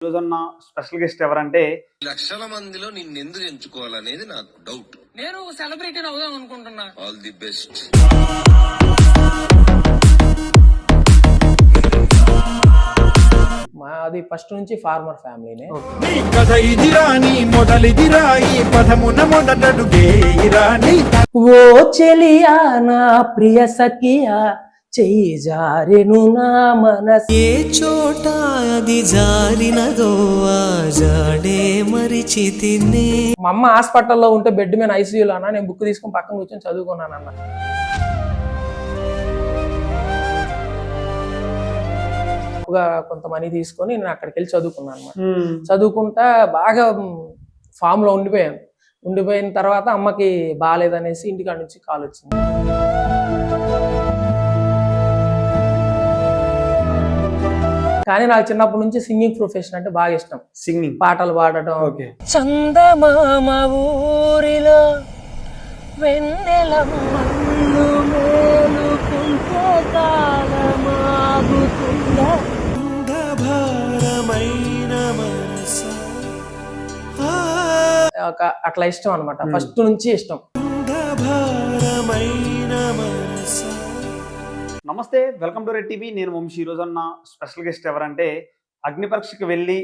రోజున్న special guest ఎవరంటే లక్షల మందిలో నిన్నెందుకు ఎంచుకోవాలనేది నాకు డౌట్. నేను సెలబ్రిటీ అవుదాం అనుకుంటున్నా. All the best. మాది ఫస్ట్ నుంచి ఫార్మర్ ఫ్యామిలీనే. ఓ చెలియా నా ప్రియ సఖియా చెయ్యి జారెను నా మనసు, ఏ చోట అది జారినదో ఆ జాడే మరిచితినే. మా అమ్మ హాస్పిటల్లో ఉంటే బెడ్ మీద ఐసీయూలో అన్న నేను బుక్ తీసుకుని పక్కన కూర్చొని చదువుకున్నానన్న. కొంత మనీ తీసుకొని నేను అక్కడికి వెళ్ళి చదువుకున్నాను అనమాట. చదువుకుంటా బాగా ఫామ్ లో ఉండిపోయిన తర్వాత అమ్మకి బాగాలేదనేసి ఇంటికాడ నుంచి కాల్ వచ్చింది. కానీ నాకు చిన్నప్పటి నుంచి సింగింగ్ ప్రొఫెషన్ అంటే బాగా ఇష్టం. సింగింగ్, పాటలు పాడటం. చందమామ ఊరిలో వెన్నెలమ్మను మేలుకుంటే కాలమాగుతుందా. అట్లా ఇష్టం అనమాట, ఫస్ట్ నుంచి ఇష్టం. నమస్తే, వెల్కమ్ టు రెడ్ టీవీ. నేను వంశీ. ఈ రోజున్న స్పెషల్ గెస్ట్ ఎవరంటే అగ్ని పరీక్షకి వెళ్ళి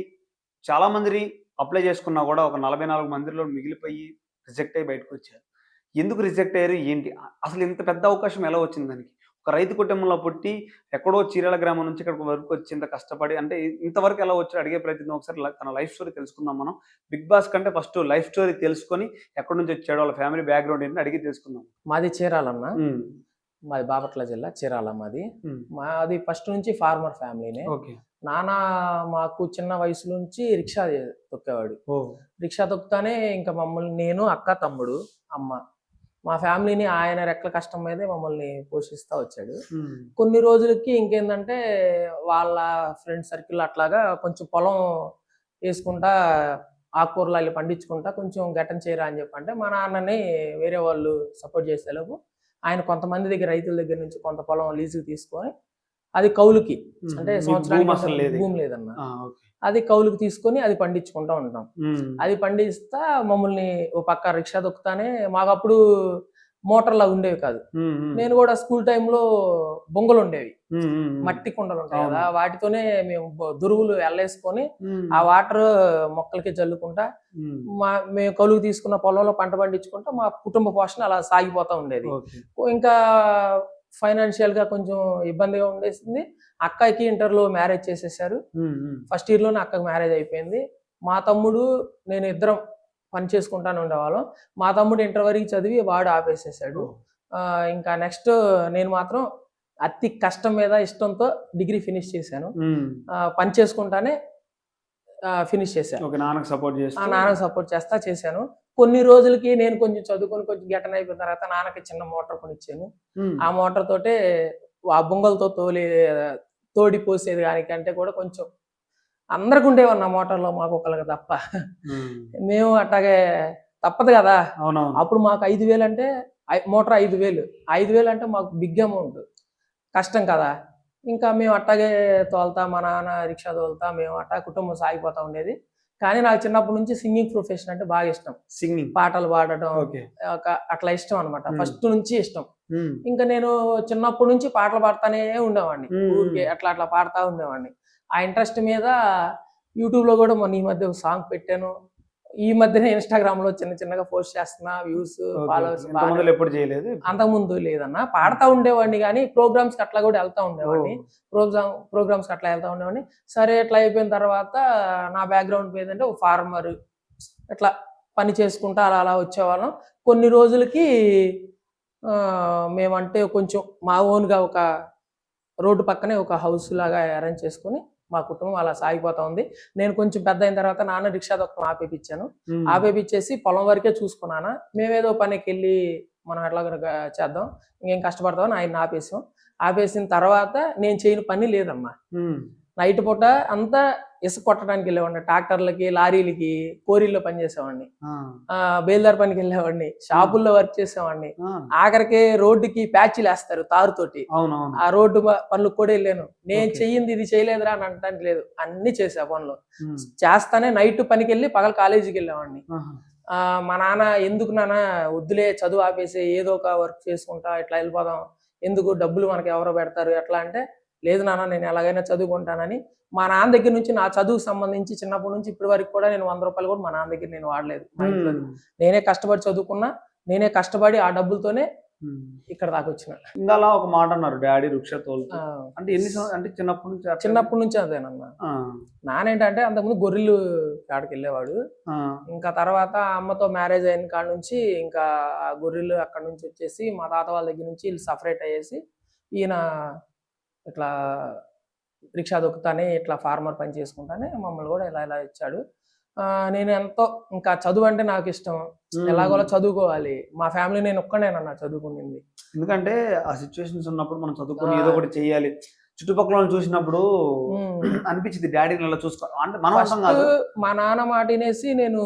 చాలా మంది అప్లై చేసుకున్నా కూడా ఒక 44 మందిలో మిగిలిపోయి రిజెక్ట్ అయ్యి బయటకు వచ్చారు. ఎందుకు రిజెక్ట్ అయ్యారు, ఏంటి, అసలు ఇంత పెద్ద అవకాశం ఎలా వచ్చింది దానికి? ఒక రైతు కుటుంబంలో పుట్టి ఎక్కడో చీరాల గ్రామం నుంచి ఇక్కడికి వరకు వచ్చి ఇంత కష్టపడి అంటే ఇంతవరకు ఎలా వచ్చి అడిగే ప్రయత్నం. ఒకసారి తన లైఫ్ స్టోరీ తెలుసుకుందాం మనం. బిగ్ బాస్ కంటే ఫస్ట్ లైఫ్ స్టోరీ తెలుసుకొని ఎక్కడి నుంచి వచ్చాడో వాళ్ళ ఫ్యామిలీ బ్యాక్గ్రౌండ్ ఏంటి అడిగి తెలుసుకుందాం. మాది చీరాలన్న, మాది బాపట్ల జిల్లా చీరాల. మాది ఫస్ట్ నుంచి ఫార్మర్ ఫ్యామిలీనే. నాన్న మాకు చిన్న వయసు నుంచి రిక్షా తొక్కేవాడు. రిక్షా తొక్కుతానే ఇంకా మమ్మల్ని, నేను అక్క తమ్ముడు అమ్మ, మా ఫ్యామిలీని ఆయన రెక్కల కష్టం మీదే మమ్మల్ని పోషిస్తూ వచ్చాడు. కొన్ని రోజులకి ఇంకేందంటే వాళ్ళ ఫ్రెండ్ సర్కిల్ అట్లాగా కొంచెం పొలం వేసుకుంటా ఆకుకూరలు అల్లి పండించుకుంటా కొంచెం గట్టం చేయరా అని చెప్పంటే మా నాన్నని వేరే వాళ్ళు సపోర్ట్ చేసేలోపు ఆయన కొంతమంది దగ్గర, రైతుల దగ్గర నుంచి కొంత పొలం లీజుకి తీసుకొని అది కౌలుకి, అంటే సంవత్సరానికి భూమి లేదన్న, అది కౌలుకి తీసుకొని అది పండించుకుంటా ఉంటాం. అది పండిస్తా మమ్మల్ని ఓ పక్క రిక్షా దొక్కుతానే, మాకు అప్పుడు మోటార్లా ఉండేవి కాదు. నేను కూడా స్కూల్ టైంలో బొంగలు ఉండేవి, మట్టి కుండలు ఉంటాయి కదా, వాటితోనే మేము దురువులు ఎల్లేసుకొని ఆ వాటర్ మొక్కలకి జల్లుకుంటా మేము కౌలుకి తీసుకున్న పొలంలో పంట పండించుకుంటా మా కుటుంబ పోషణ అలా సాగిపోతా ఉండేది. ఇంకా ఫైనాన్షియల్ గా కొంచెం ఇబ్బందిగా ఉండేసింది. అక్కకి ఇంటర్లో మ్యారేజ్ చేసేసారు. ఫస్ట్ ఇయర్ లోనే అక్కకి మ్యారేజ్ అయిపోయింది. మా తమ్ముడు నేను ఇద్దరం పని చేసుకుంటానే ఉండేవాళ్ళం. మా తమ్ముడు ఇంటర్ వరకు చదివి వాడు ఆపేసేసాడు. ఇంకా నెక్స్ట్ నేను మాత్రం అతి కష్టం మీద ఇష్టంతో డిగ్రీ ఫినిష్ చేశాను. పని చేసుకుంటానే ఫినిష్ చేశాను. నాన్నకు సపోర్ట్ చేస్తా చేశాను. కొన్ని రోజులకి నేను కొంచెం చదువుకొని కొంచెం గెటన్ అయిపోయిన తర్వాత నాన్నకి చిన్న మోటార్ కొనిచ్చాను. ఆ మోటార్ తోటే ఆ బొంగలతో తోడి పోసేది దానికంటే కూడా కొంచెం అందరికి ఉండేవన్న మోటార్లో, మాకు ఒకళ్ళకి తప్ప. మేము అట్లాగే తప్పదు కదా. అప్పుడు మాకు 5,000 అంటే మోటార్ 5,000 అంటే మాకు బిగ్ అమౌంట్, కష్టం కదా. ఇంకా మేము అట్టాగే తోలుతా, మా నాన్న రిక్షా తోలుతా, మేము అట్టా కుటుంబం సాగిపోతా ఉండేది. కానీ నాకు చిన్నప్పటి నుంచి సింగింగ్ ప్రొఫెషన్ అంటే బాగా ఇష్టం. సింగింగ్, పాటలు పాడటం అట్లా ఇష్టం అనమాట, ఫస్ట్ నుంచి ఇష్టం. ఇంకా నేను చిన్నప్పటి నుంచి పాటలు పాడుతానే ఉండేవాడిని, ఊరికే అట్లా పాడుతూ ఉండేవాడిని. ఆ ఇంట్రెస్ట్ మీద యూట్యూబ్ లో కూడా మొన్న ఈ మధ్య ఒక సాంగ్ పెట్టాను. ఈ మధ్యనే ఇన్స్టాగ్రామ్ లో చిన్నగా పోస్ట్ చేస్తున్నా, వ్యూస్ ఫాలోవర్స్. అంతకుముందు లేదన్న, పాడుతూ ఉండేవాడిని కానీ ప్రోగ్రామ్స్ కి అట్లా కూడా వెళ్తా ఉండేవాడిని. ప్రోగ్రామ్స్ కి అట్లా వెళ్తా ఉండేవాడిని. సరే ఎట్లా అయిపోయిన తర్వాత నా బ్యాక్గ్రౌండ్ ఏంటంటే ఒక ఫార్మర్, ఇట్లా పని చేసుకుంటా అలా వచ్చేవాళ్ళం. కొన్ని రోజులకి మేమంటే కొంచెం మా ఓన్గా ఒక రోడ్డు పక్కనే ఒక హౌస్ లాగా అరేంజ్ చేసుకుని మా కుటుంబం అలా సాగిపోతా ఉంది. నేను కొంచెం పెద్ద అయిన తర్వాత నాన్న రిక్షా దొక్కడం ఆపేపించాను. ఆపేపించేసి పొలం వరకే చూసుకున్నాను. మేమేదో పనికి వెళ్ళి మనం ఎట్లా చేద్దాం, ఇంకేం కష్టపడతామని ఆయన ఆపేసాం. ఆపేసిన తర్వాత నేను చేయని పని లేదమ్మా. నైట్ పూట అంతా ఇసుక కొట్టడానికి వెళ్ళేవాడిని, ట్రాక్టర్లకి లారీలకి కోరీల్లో పనిచేసేవాడిని, ఆ, బేల్దార్ పనికి వెళ్ళేవాడిని, షాపుల్లో వర్క్ చేసేవాడిని, ఆ, ఆఖరికి రోడ్డుకి ప్యాచ్లు వేస్తారు తారుతోటి, అవునవును. ఆ రోడ్డు పనులకు కూడా వెళ్ళాను. నేను Okay. చెయ్యింది ఇది చేయలేదురా అని అనడానికి లేదు, అన్ని చేసా పనులు. ఉమ్, చేస్తానే నైట్ పనికి వెళ్ళి పగల కాలేజీకి వెళ్ళేవాడిని. ఆహా. మా నాన్న ఎందుకు నాన్న వద్దులే చదువు ఆపేసి ఏదో ఒక వర్క్ చేసుకుంటా ఇట్లా వెళ్ళిపోదాం, ఎందుకు డబ్బులు మనకి ఎవరో పెడతారు ఎట్లా అంటే, లేదు నాన్న నేను ఎలాగైనా చదువుకుంటానని మా నాన్న దగ్గర నుంచి నా చదువుకు సంబంధించి చిన్నప్పటి నుంచి ఇప్పటి వరకు కూడా నేను 100 రూపాయలు కూడా మా నాన్న దగ్గర నేను వాడలేదు. మా ఇంట్లో ఉమ్, నేనే కష్టపడి చదువుకున్నా, నేనే కష్టపడి ఆ డబ్బులతోనే ఉమ్. ఇక్కడ దాకా వచ్చిన. ఇందాల ఒక మాట అన్నారు డాడీ రిక్షా తోలుతూ, అంటే ఎన్ని అంటే చిన్నప్పటి నుంచి అట్లా? చిన్నప్పటి నుంచి అదేనన్న. ఆ, నానేంటంటే అంతకుముందు గొర్రెలు కాడికి వెళ్ళేవాడు. ఆ, ఇంకా తర్వాత అమ్మతో మ్యారేజ్ అయిన కాడ నుంచి ఇంకా ఆ గొర్రెలు అక్కడ నుంచి వచ్చేసి మా తాత వాళ్ళ దగ్గర నుంచి వీళ్ళు సపరేట్ అయ్యేసి ఈయన ఇట్లా రిక్షా దొక్కుతానే ఇట్లా ఫార్మర్ పని చేసుకుంటానే మమ్మల్ని కూడా ఇలా ఇలా ఇచ్చాడు. నేను ఎంతో ఇంకా చదువు అంటే నాకు ఇష్టం, ఎలాగోలా చదువుకోవాలి. మా ఫ్యామిలీ నేను ఒక్కనేనన్నా చదువుకునింది. ఎందుకంటే ఆ సిచ్యువేషన్స్ ఉన్నప్పుడు మనం చదువుకొని ఏదో ఒకటి చెయ్యాలి. చుట్టుపక్కల వాళ్ళని చూసినప్పుడు అనిపించింది డాడీని ఇలా చూసుకో అంటే మనం అర్థం కాదు. మా నాన్న మాట వినేసి నేను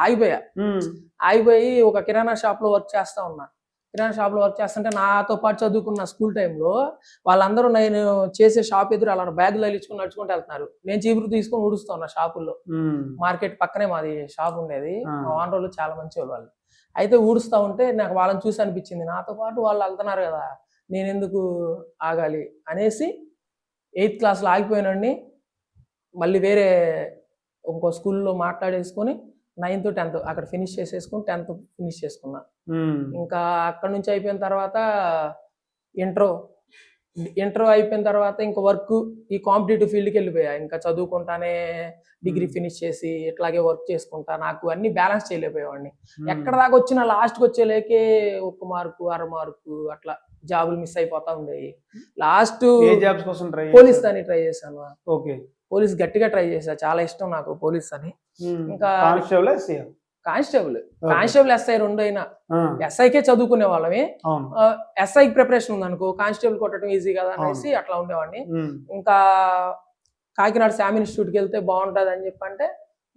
ఆగిపోయా. ఉమ్, ఆగిపోయి ఒక కిరాణా షాప్ లో వర్క్ చేస్తా ఉన్నా. కిరాణా షాప్ లో వర్క్ చేస్తుంటే నాతో పాటు చదువుకున్న స్కూల్ టైంలో వాళ్ళందరూ నేను చేసే షాప్ ఎదురు అలా బ్యాగులు అల్లించుకుని నడుచుకుంటూ వెళ్తున్నారు. నేను చీపురు తీసుకొని ఊడుస్తా ఉన్నా షాపుల్లో. ఉమ్, మార్కెట్ పక్కనే మాది షాప్ ఉండేది. ఆ. మా ఓనర్ వాళ్ళు చాలా మంచి వాళ్ళు. అయితే ఊడుస్తా ఉంటే నాకు వాళ్ళని చూసి అనిపించింది, నాతో పాటు వాళ్ళు వెళ్తున్నారు కదా, నేను ఎందుకు ఆగాలి అనేసి 8th క్లాస్లో ఆగిపోయినండి. మళ్ళీ వేరే ఇంకో స్కూల్లో మాట్లాడేసుకొని 9th 10th అక్కడ ఫినిష్ చేసేసుకుని 10th ఫినిష్ చేసుకున్నా. ఉమ్, ఇంకా అక్కడ నుంచి అయిపోయిన తర్వాత ఇంటర్ అయిపోయిన తర్వాత ఇంకా వర్క్ ఈ కాంపిటేటివ్ ఫీల్డ్కి వెళ్ళిపోయా. ఇంకా చదువుకుంటానే డిగ్రీ ఫినిష్ చేసి ఇట్లాగే వర్క్ చేసుకుంటా నాకు అన్ని బ్యాలెన్స్ చేయలేకపోయేవాడిని. ఎక్కడ దాకా వచ్చినా లాస్ట్కి వచ్చేలేకే 1 మార్కు 1/2 మార్కు అట్లా జాబులు మిస్ అయిపోతా ఉండేవి. లాస్ట్ ఏ జాబ్స్ కోసం ట్రై పోలీస్ అని ట్రై చేశాను. ఓకే. పోలీస్ గట్టిగా ట్రై చేశా, చాలా ఇష్టం నాకు పోలీస్ అని. ఇంకా కానిస్టేబుల్ కానిస్టేబుల్ ఎస్ఐ 2 అయినా. ఎస్ఐకే చదువుకునే వాళ్ళమే. అవును. ఎస్ఐకి ప్రిపరేషన్ ఉందనుకో కానిస్టేబుల్ కొట్టడం ఈజీ కదా అనేసి అట్లా ఉండేవాడిని. ఇంకా కాకినాడ శామ్ ఇన్స్టిట్యూట్కి వెళ్తే బాగుంటుంది అని చెప్పంటే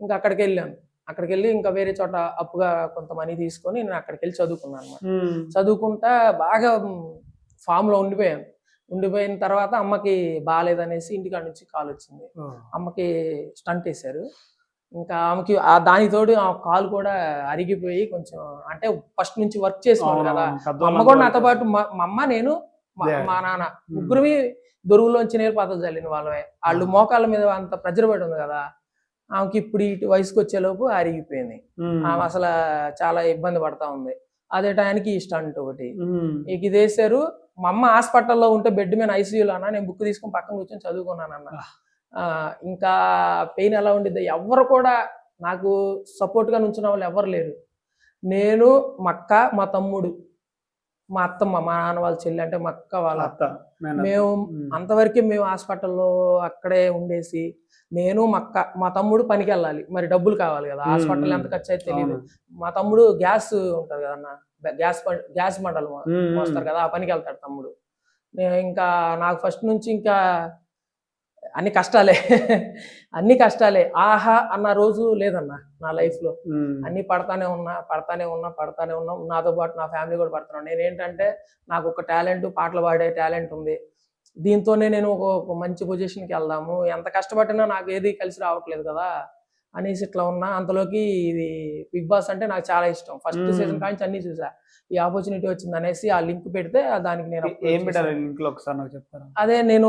ఇంకా అక్కడికి వెళ్ళాను. అక్కడికి వెళ్ళి ఇంకా వేరే చోట అప్పుగా కొంత మనీ తీసుకొని నేను అక్కడికి వెళ్ళి చదువుకున్నాను అనమాట. చదువుకుంటా బాగా ఫామ్ లో ఉండిపోయిన తర్వాత అమ్మకి బాగాలేదనేసి ఇంటికాడ నుంచి కాల్ వచ్చింది. అమ్మకి స్టంట్ వేశారు. ఇంకా ఆమెకి దానికి తోడు ఆ కాలు కూడా అరిగిపోయి కొంచెం అంటే ఫస్ట్ నుంచి వర్క్ చేసుకోవాలి కదా. అమ్మ కూడా నాతో పాటు మా అమ్మ నేను మా నాన్న ముగ్గురువి దొరువులోంచి నేర్పాతలు చల్లిన వాళ్ళమే. వాళ్ళు మోకాళ్ళ మీద అంత ప్రెజర్ పడి ఉంది కదా, ఆమెకి ఇప్పుడు ఇటు వయసుకు వచ్చేలోపు అరిగిపోయింది. ఆమె అసలు చాలా ఇబ్బంది పడతా ఉంది. అదే టైంకి ఈ స్టంట్ ఒకటి ఇక ఇది వేసారు. మా అమ్మ హాస్పిటల్లో ఉంటే బెడ్ మీద ఐసీయూలో అన్న, నేను బుక్ తీసుకుని పక్కన కూర్చొని చదువుకున్నానన్న. ఇంకా పెయిన్ ఎలా ఉండిద్ది, ఎవరు కూడా నాకు సపోర్ట్గా నుంచున్న వాళ్ళు ఎవరు లేరు. నేను మా అక్క మా తమ్ముడు మా అత్తమ్మ మా నాన్న వాళ్ళ చెల్లి అంటే మా అక్క వాళ్ళ అత్త, మేము అంతవరకే మేము హాస్పిటల్లో అక్కడే ఉండేసి, నేను మా అక్క మా తమ్ముడు పనికి వెళ్ళాలి, మరి డబ్బులు కావాలి కదా, హాస్పిటల్ ఎంత ఖర్చు అయితే తెలియదు. మా తమ్ముడు గ్యాస్ ఉంటుంది కదన్న, గ్యాస్ మండలం మోస్తారు కదా, ఆ పనికి వెళ్తాడు తమ్ముడు. ఇంకా నాకు ఫస్ట్ నుంచి ఇంకా అన్ని కష్టాలే ఆహా అన్న రోజు లేదన్న నా లైఫ్ లో. అన్ని పడతానే ఉన్నా. నాతో పాటు నా ఫ్యామిలీ కూడా పడుతున్నాను. నేనేంటంటే నాకు ఒక టాలెంట్, పాటలు పాడే టాలెంట్ ఉంది. దీంతోనే నేను ఒక మంచి పొజిషన్కి వెళ్దాము, ఎంత కష్టపడినా నాకు ఏది కలిసి రావట్లేదు కదా అనేసి ఇట్లా ఉన్నా. అంతలోకి ఇది బిగ్ బాస్ అంటే నాకు చాలా ఇష్టం. ఫస్ట్ సీజన్ కాంచి అన్ని చూసా. ఈ ఆపర్చునిటీ వచ్చింది అనేసి ఆ లింక్ పెడితే దానికి నేను అదే నేను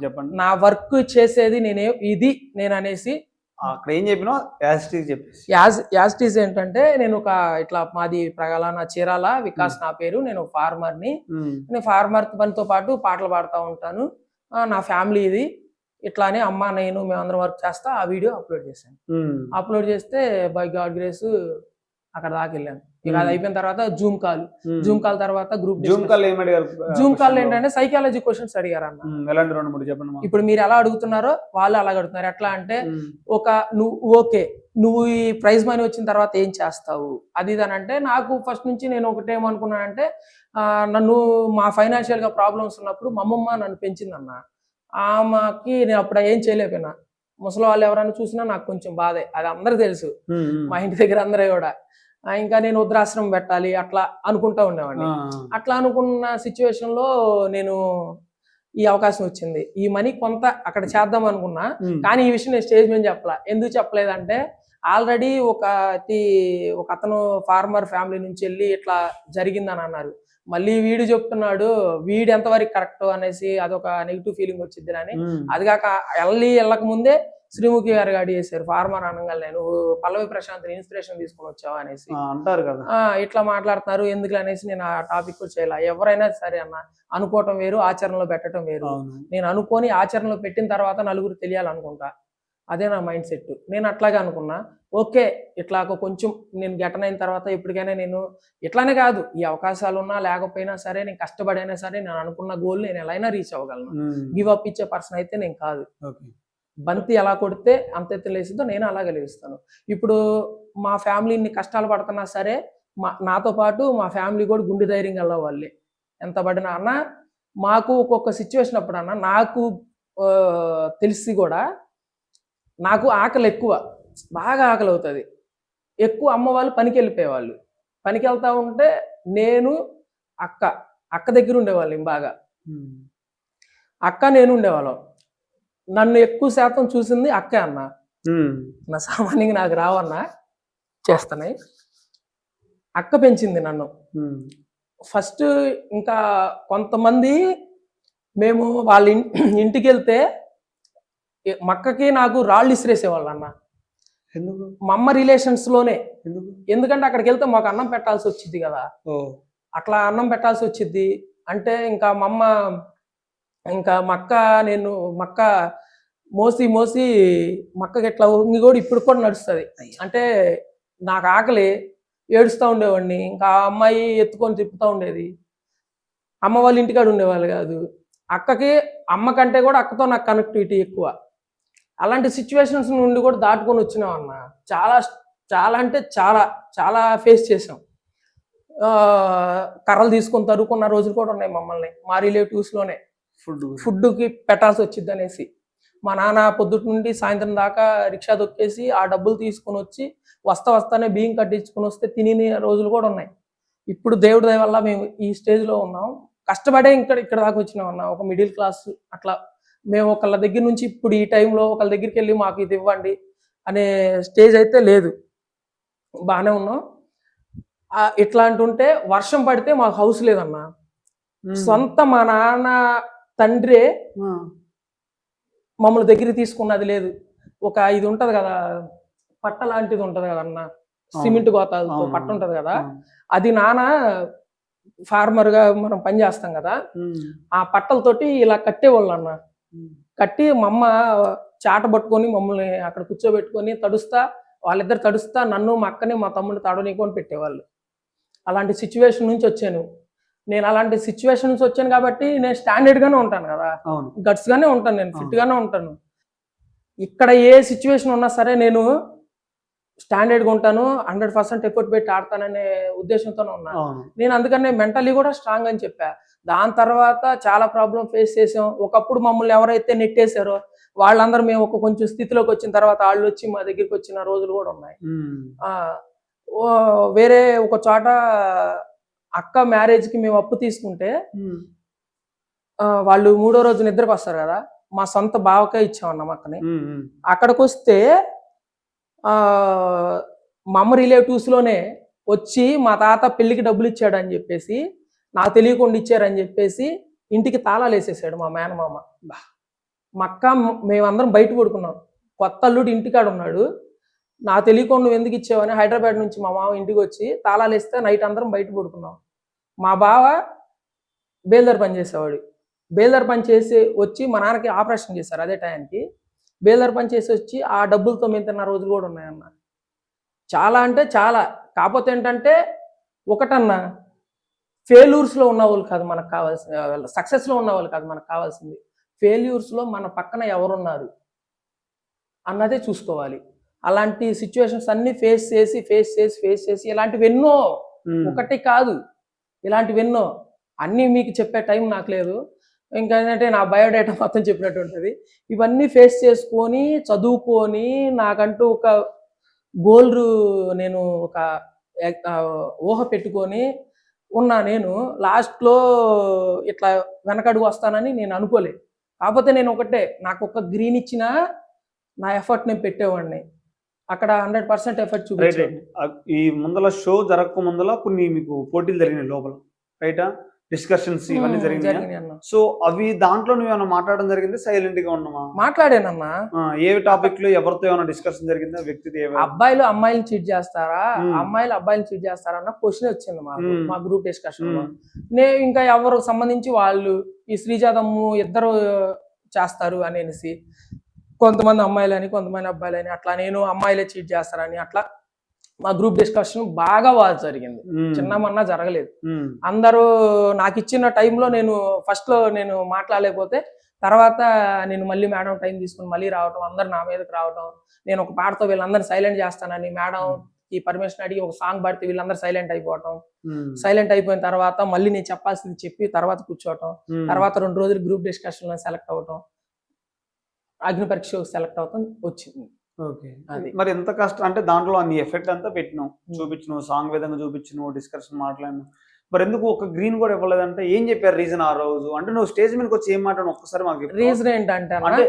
చెప్పండి నా వర్క్ చేసేది నేను అనేసి అక్కడ ఏం చెప్పినా యాస్టీజ్ ఏంటంటే, నేను ఒక ఇట్లా మాది ప్రగలాన చీరాల వికాస్ నా పేరు, నేను ఫార్మర్ని. నేను ఫార్మర్ పనితో పాటు పాటలు పాడుతూ ఉంటాను. నా ఫ్యామిలీ ఇది ఇట్లానే అమ్మ నేను మేమందరం వర్క్ చేస్తా. ఆ వీడియో అప్లోడ్ చేశాను. అప్లోడ్ చేస్తే బై గాడ్ గ్రేస్ అక్కడ దాకా వెళ్ళాను. ఇక అది అయిపోయిన తర్వాత జూమ్ కాల్ తర్వాత గ్రూప్ జూమ్ కాల్ ఏంటంటే సైకాలజీ క్వశ్చన్స్ అడిగారు అన్న. ఇప్పుడు మీరు ఎలా అడుగుతున్నారో వాళ్ళు అలా అడుగుతున్నారు. ఎట్లా అంటే నువ్వు ఈ ప్రైజ్ మనీ వచ్చిన తర్వాత ఏం చేస్తావు అది ఇది అని అంటే, నాకు ఫస్ట్ నుంచి నేను ఒకటేమనుకున్నానంటే, నన్ను మా ఫైనాన్షియల్ గా ప్రాబ్లమ్స్ ఉన్నప్పుడు మా అమ్మమ్మ నన్ను పెంచిందన్న. ఆమెకి నేను అప్పుడు ఏం చేయలేకపోయినా. ముసలి వాళ్ళు ఎవరైనా చూసినా నాకు కొంచెం బాధే, అది అందరికీ తెలుసు, మా ఇంటి దగ్గర అందరూ కూడా. ఇంకా నేను వృద్ధాశ్రమం పెట్టాలి అట్లా అనుకుంటా ఉండేవాడిని. అట్లా అనుకున్న సిచ్యువేషన్ లో నేను ఈ అవకాశం వచ్చింది. ఈ మనీ కొంత అక్కడ చేద్దాం అనుకున్నా, కానీ ఈ విషయం నేను స్టేజ్ మీద చెప్పలా. ఎందుకు చెప్పలేదంటే ఆల్రెడీ ఒక అతను ఫార్మర్ ఫ్యామిలీ నుంచి వెళ్ళి ఇట్లా జరిగిందని అన్నారు. మళ్ళీ వీడు చెప్తున్నాడు, వీడు ఎంతవరకు కరెక్ట్ అనేసి అదొక నెగిటివ్ ఫీలింగ్ వచ్చింది అని. అది కాక వెళ్ళక ముందే శ్రీముఖి గారు గాడి చేశారు, ఫార్మర్ అనగానే నువ్వు పల్లవి ప్రశాంత్ ఇన్స్పిరేషన్ తీసుకొని వచ్చావా అనేసి అంటారు కదా. ఇట్లా మాట్లాడుతున్నారు ఎందుకు అనేసి నేను ఆ టాపిక్ కూడా చేయాలి. ఎవరైనా సరే అన్న, అనుకోవటం వేరు, ఆచరణలో పెట్టడం వేరు. నేను అనుకొని ఆచరణలో పెట్టిన తర్వాత నలుగురు తెలియాలనుకుంటా, అదే నా మైండ్ సెట్. నేను అట్లాగే అనుకున్నా, ఓకే ఇట్లా కొంచెం నేను గెటన్ అయిన తర్వాత ఎప్పటికైనా నేను ఇట్లానే కాదు, ఈ అవకాశాలు ఉన్నా లేకపోయినా సరే నేను కష్టపడైనా సరే నేను అనుకున్న గోల్ నేను ఎలా అయినా రీచ్ అవ్వగలను. గివ్ అప్ ఇచ్చే పర్సన్ అయితే నేను కాదు. బంతి ఎలా కొడితే అంత ఎత్తు లేస్తుందో నేను అలాగే లేస్తాను. ఇప్పుడు మా ఫ్యామిలీని కష్టాలు పడుతున్నా సరే నాతో పాటు మా ఫ్యామిలీ కూడా గుండె ధైర్యం గల వాళ్ళే. ఎంత పడినా అన్న, మాకు ఒక్కొక్క సిచ్యువేషన్ అప్పుడు అన్న నాకు తెలిసి కూడా నాకు ఆకలి ఎక్కువ, బాగా ఆకలి అవుతుంది ఎక్కువ. అమ్మ వాళ్ళు పనికి వెళ్ళిపోయేవాళ్ళు, పనికి వెళ్తా ఉంటే నేను అక్క దగ్గర ఉండేవాళ్ళం బాగా. నేను ఉండేవాళ్ళం. నన్ను ఎక్కువ శాతం చూసింది అక్కే అన్న. నా సామాన్యంగా నాకు రావన్నా చేస్తున్నాయి, అక్క పెంచింది నన్ను. ఫస్ట్ ఇంకా కొంతమంది మేము వాళ్ళ ఇంటికి వెళ్తే మక్కకి నాకు రాళ్ళు ఇసిరేసేవాళ్ళు అన్న. మా అమ్మ రిలేషన్స్ లోనే. ఎందుకంటే అక్కడికి వెళ్తే మాకు అన్నం పెట్టాల్సి వచ్చింది కదా, అట్లా అన్నం పెట్టాల్సి వచ్చింది అంటే ఇంకా మా అమ్మ ఇంకా మక్క మోసి మక్కకి ఎట్లా ఉంగి కూడా ఇప్పుడు కూడా నడుస్తుంది. అంటే నాకు ఆకలి ఏడుస్తూ ఉండేవాడిని, ఇంకా ఆ అమ్మాయి ఎత్తుకొని తిప్పుతూ ఉండేది. అమ్మ వాళ్ళ ఇంటికాడ ఉండేవాళ్ళు కాదు. అక్కకి అమ్మ కంటే కూడా అక్కతో నాకు కనెక్టివిటీ ఎక్కువ. అలాంటి సిచ్యువేషన్స్ నుండి కూడా దాటుకొని వచ్చినాం అన్న. చాలా అంటే చాలా ఫేస్ చేసాం. కర్రలు తీసుకొని తరుకున్న రోజులు కూడా ఉన్నాయి మమ్మల్ని, మా రిలేటివ్స్లోనే. ఫుడ్కి పెట్టాల్సి వచ్చింది అనేసి మా నాన్న పొద్దుటి నుండి సాయంత్రం దాకా రిక్షా దొక్కేసి ఆ డబ్బులు తీసుకొని వచ్చి వస్తానే బియ్యం కట్టించుకొని వస్తే తిని రోజులు కూడా ఉన్నాయి. ఇప్పుడు దేవుడి దయ వల్ల మేము ఈ స్టేజ్లో ఉన్నాం. కష్టపడే ఇక్కడ దాకా వచ్చినాం అన్న. ఒక మిడిల్ క్లాస్ అట్లా మేము ఒకళ్ళ దగ్గర నుంచి ఇప్పుడు ఈ టైంలో ఒకళ్ళ దగ్గరికి వెళ్ళి మాకు ఇది ఇవ్వండి అనే స్టేజ్ అయితే లేదు. బాగానే ఉన్నాం. ఇట్లా అంటుంటే వర్షం పడితే మాకు హౌస్ లేదన్నా. సొంత మా నాన్న తండ్రే మమ్మల్ని దగ్గర తీసుకున్నది లేదు. ఒక ఇది ఉంటది కదా, పట్ట లాంటిది ఉంటది కదా అన్న, సిమెంట్ గోతాలతో పట్ట ఉంటది కదా, అది నాన్న ఫార్మర్ గా మనం పని చేస్తాం కదా, ఆ పట్టలతోటి ఇలా కట్టేవాళ్ళు అన్న. కట్టి మా అమ్మ చాట పట్టుకొని మమ్మల్ని అక్కడ కూర్చోబెట్టుకొని వాళ్ళిద్దరు తడుస్తా నన్ను మా అక్కని మా తమ్ముడిని తడనీకొని పెట్టేవాళ్ళు. అలాంటి సిచ్యువేషన్ నుంచి వచ్చాను నేను. అలాంటి సిచ్యువేషన్ నుంచి వచ్చాను కాబట్టి నేను స్టాండర్డ్ గానే ఉంటాను కదా, గట్స్ గానే ఉంటాను, నేను ఫిట్ గానే ఉంటాను. ఇక్కడ ఏ సిచ్యువేషన్ ఉన్నా సరే నేను స్టాండర్డ్ గా ఉంటాను, 100% ఎఫర్ట్ పెట్టి ఆడతాననే ఉద్దేశంతోనే ఉన్నాను నేను. అందుకనే మెంటలీ కూడా స్ట్రాంగ్ అని చెప్పా. దాని తర్వాత చాలా ప్రాబ్లం ఫేస్ చేసాం. ఒకప్పుడు మమ్మల్ని ఎవరైతే నెట్టేశారో వాళ్ళందరూ మేము కొంచెం స్థితిలోకి వచ్చిన తర్వాత వాళ్ళు వచ్చి మా దగ్గరికి వచ్చిన రోజులు కూడా ఉన్నాయి. వేరే ఒక చోట అక్క మ్యారేజ్ కి మేము అప్పు తీసుకుంటే వాళ్ళు 3వ రోజు నిద్రకు వస్తారు కదా, మా సొంత బావకే ఇచ్చామన్నాం అక్కని. అక్కడికి వస్తే మా అమ్మ రిలేటివ్స్ లోనే వచ్చి మా తాత పెళ్లికి డబ్బులు ఇచ్చాడని చెప్పేసి, నాకు తెలియకుండా ఇచ్చారని చెప్పేసి ఇంటికి తాళాలు వేసేసాడు మా మేనమామ. మా అక్క మేమందరం బయట పడుకున్నాం. కొత్త అల్లుడు ఇంటికాడ ఉన్నాడు. నాకు తెలియకుండా నువ్వు ఎందుకు ఇచ్చావని హైదరాబాద్ నుంచి మా మామ ఇంటికి వచ్చి తాళాలు వేస్తే నైట్ అందరం బయట పడుకున్నాం. మా బావ బేల్దార్ పని చేసేవాడు. బేల్దార్ పని చేసి వచ్చి మా నాన్నకి ఆపరేషన్ చేశారు అదే టైంకి. బేల్దార్ పని చేసి వచ్చి ఆ డబ్బులతో మేము తిన్న రోజులు కూడా ఉన్నాయన్న. చాలా అంటే చాలా. కాకపోతే ఏంటంటే ఒకటన్నా, ఫెయిల్యూర్స్లో ఉన్న వాళ్ళు కాదు మనకు కావాల్సింది, సక్సెస్లో ఉన్న వాళ్ళు కాదు మనకు కావాల్సింది. ఫెయిల్యూర్స్లో మన పక్కన ఎవరున్నారు అన్నదే చూసుకోవాలి. అలాంటి సిచ్యువేషన్స్ అన్ని ఫేస్ చేసి ఇలాంటివి ఎన్నో, ఒకటి కాదు ఇలాంటివి ఎన్నో. అన్నీ మీకు చెప్పే టైం నాకు లేదు. ఇంకా ఏంటంటే నా బయోడేటా మొత్తం చెప్పినట్టు ఉంటుంది. ఇవన్నీ ఫేస్ చేసుకొని చదువుకొని నాకంటూ ఒక గోల్ నేను ఒక ఊహ పెట్టుకొని ఉన్నా. నేను లాస్ట్లో ఇట్లా వెనకడుగు వస్తానని నేను అనుకోలేదు. కాకపోతే నేను ఒకటే, నాకు ఒక గ్రీన్ ఇచ్చినా నా ఎఫర్ట్ నేను పెట్టేవాడిని. అక్కడ 100% ఎఫర్ట్ చూపించాను. ఈ ముందల షో జరగక ముందల కొన్ని మీకు పోటీలు జరిగినాయి లోపల, రైటా? డిస్కషన్స్ ఇవన్నీ జరిగినాయి అన్న. సో అవి దాంట్లో నువ్వు ఏమైనా మాట్లాడడం జరిగింది? సైలెంట్ గా ఉన్నామా? మాట్లాడానన్నా. ఏ టాపిక్ లో ఎవరితో ఏమైనా డిస్కషన్ జరిగిందా? వ్యక్తి అబ్బాయిలు అమ్మాయిలు చీట్ చేస్తారా, అమ్మాయిలు అబ్బాయిలు చీట్ చేస్తారా అన్న క్వశ్చన్ వచ్చింది మా గ్రూప్ డిస్కషన్ లో. నేను ఇంకా ఎవరు సంబంధించి వాళ్ళు ఈ శ్రీజాదమ్ము ఇద్దరు చేస్తారు అనేసి, కొంతమంది అమ్మాయిలని కొంతమంది అబ్బాయిలని, అట్లా నేను అమ్మాయిలే చీట్ చేస్తారని, అట్లా మా గ్రూప్ డిస్కషన్ బాగా జరిగింది. చిన్నమన్నా జరగలేదు. అందరూ నాకు ఇచ్చిన టైంలో నేను ఫస్ట్ లో నేను మాట్లాడలేకపోతే తర్వాత నేను మళ్ళీ మేడం టైం తీసుకుని మళ్ళీ రావటం, అందరు నా మీదకి రావటం, నేను ఒక పాటతో వీళ్ళందరూ సైలెంట్ చేస్తానని మేడం ఈ పర్మిషన్ అడిగి ఒక సాంగ్ పాడితే వీళ్ళందరూ సైలెంట్ అయిపోవటం. సైలెంట్ అయిపోయిన తర్వాత మళ్ళీ నేను చెప్పాల్సింది చెప్పి తర్వాత కూర్చోవటం, తర్వాత 2 రోజులు గ్రూప్ డిస్కషన్ లో సెలెక్ట్ అవటం, అగ్ని పరీక్ష సెలెక్ట్ అవటం వచ్చింది. మరి ఎంత కష్టం అంటే దాంట్లో అన్ని ఎఫెక్ట్ అంతా పెట్టినావు, చూపించినావు, సాంగ్ విధంగా చూపించినావు, డిస్కషన్ మాట్లాడినావు. మరి ఎందుకు ఒక గ్రీన్ కూడా ఇవ్వలేదంటే ఏం చెప్పారు రీజన్ ఆ రోజు? అంటే నువ్వు స్టేజ్ మీదకి వచ్చి ఏం మాట్లాడినా ఒక్కసారి మాకు చెప్పు. రీజన్ ఏంటంటే అంటే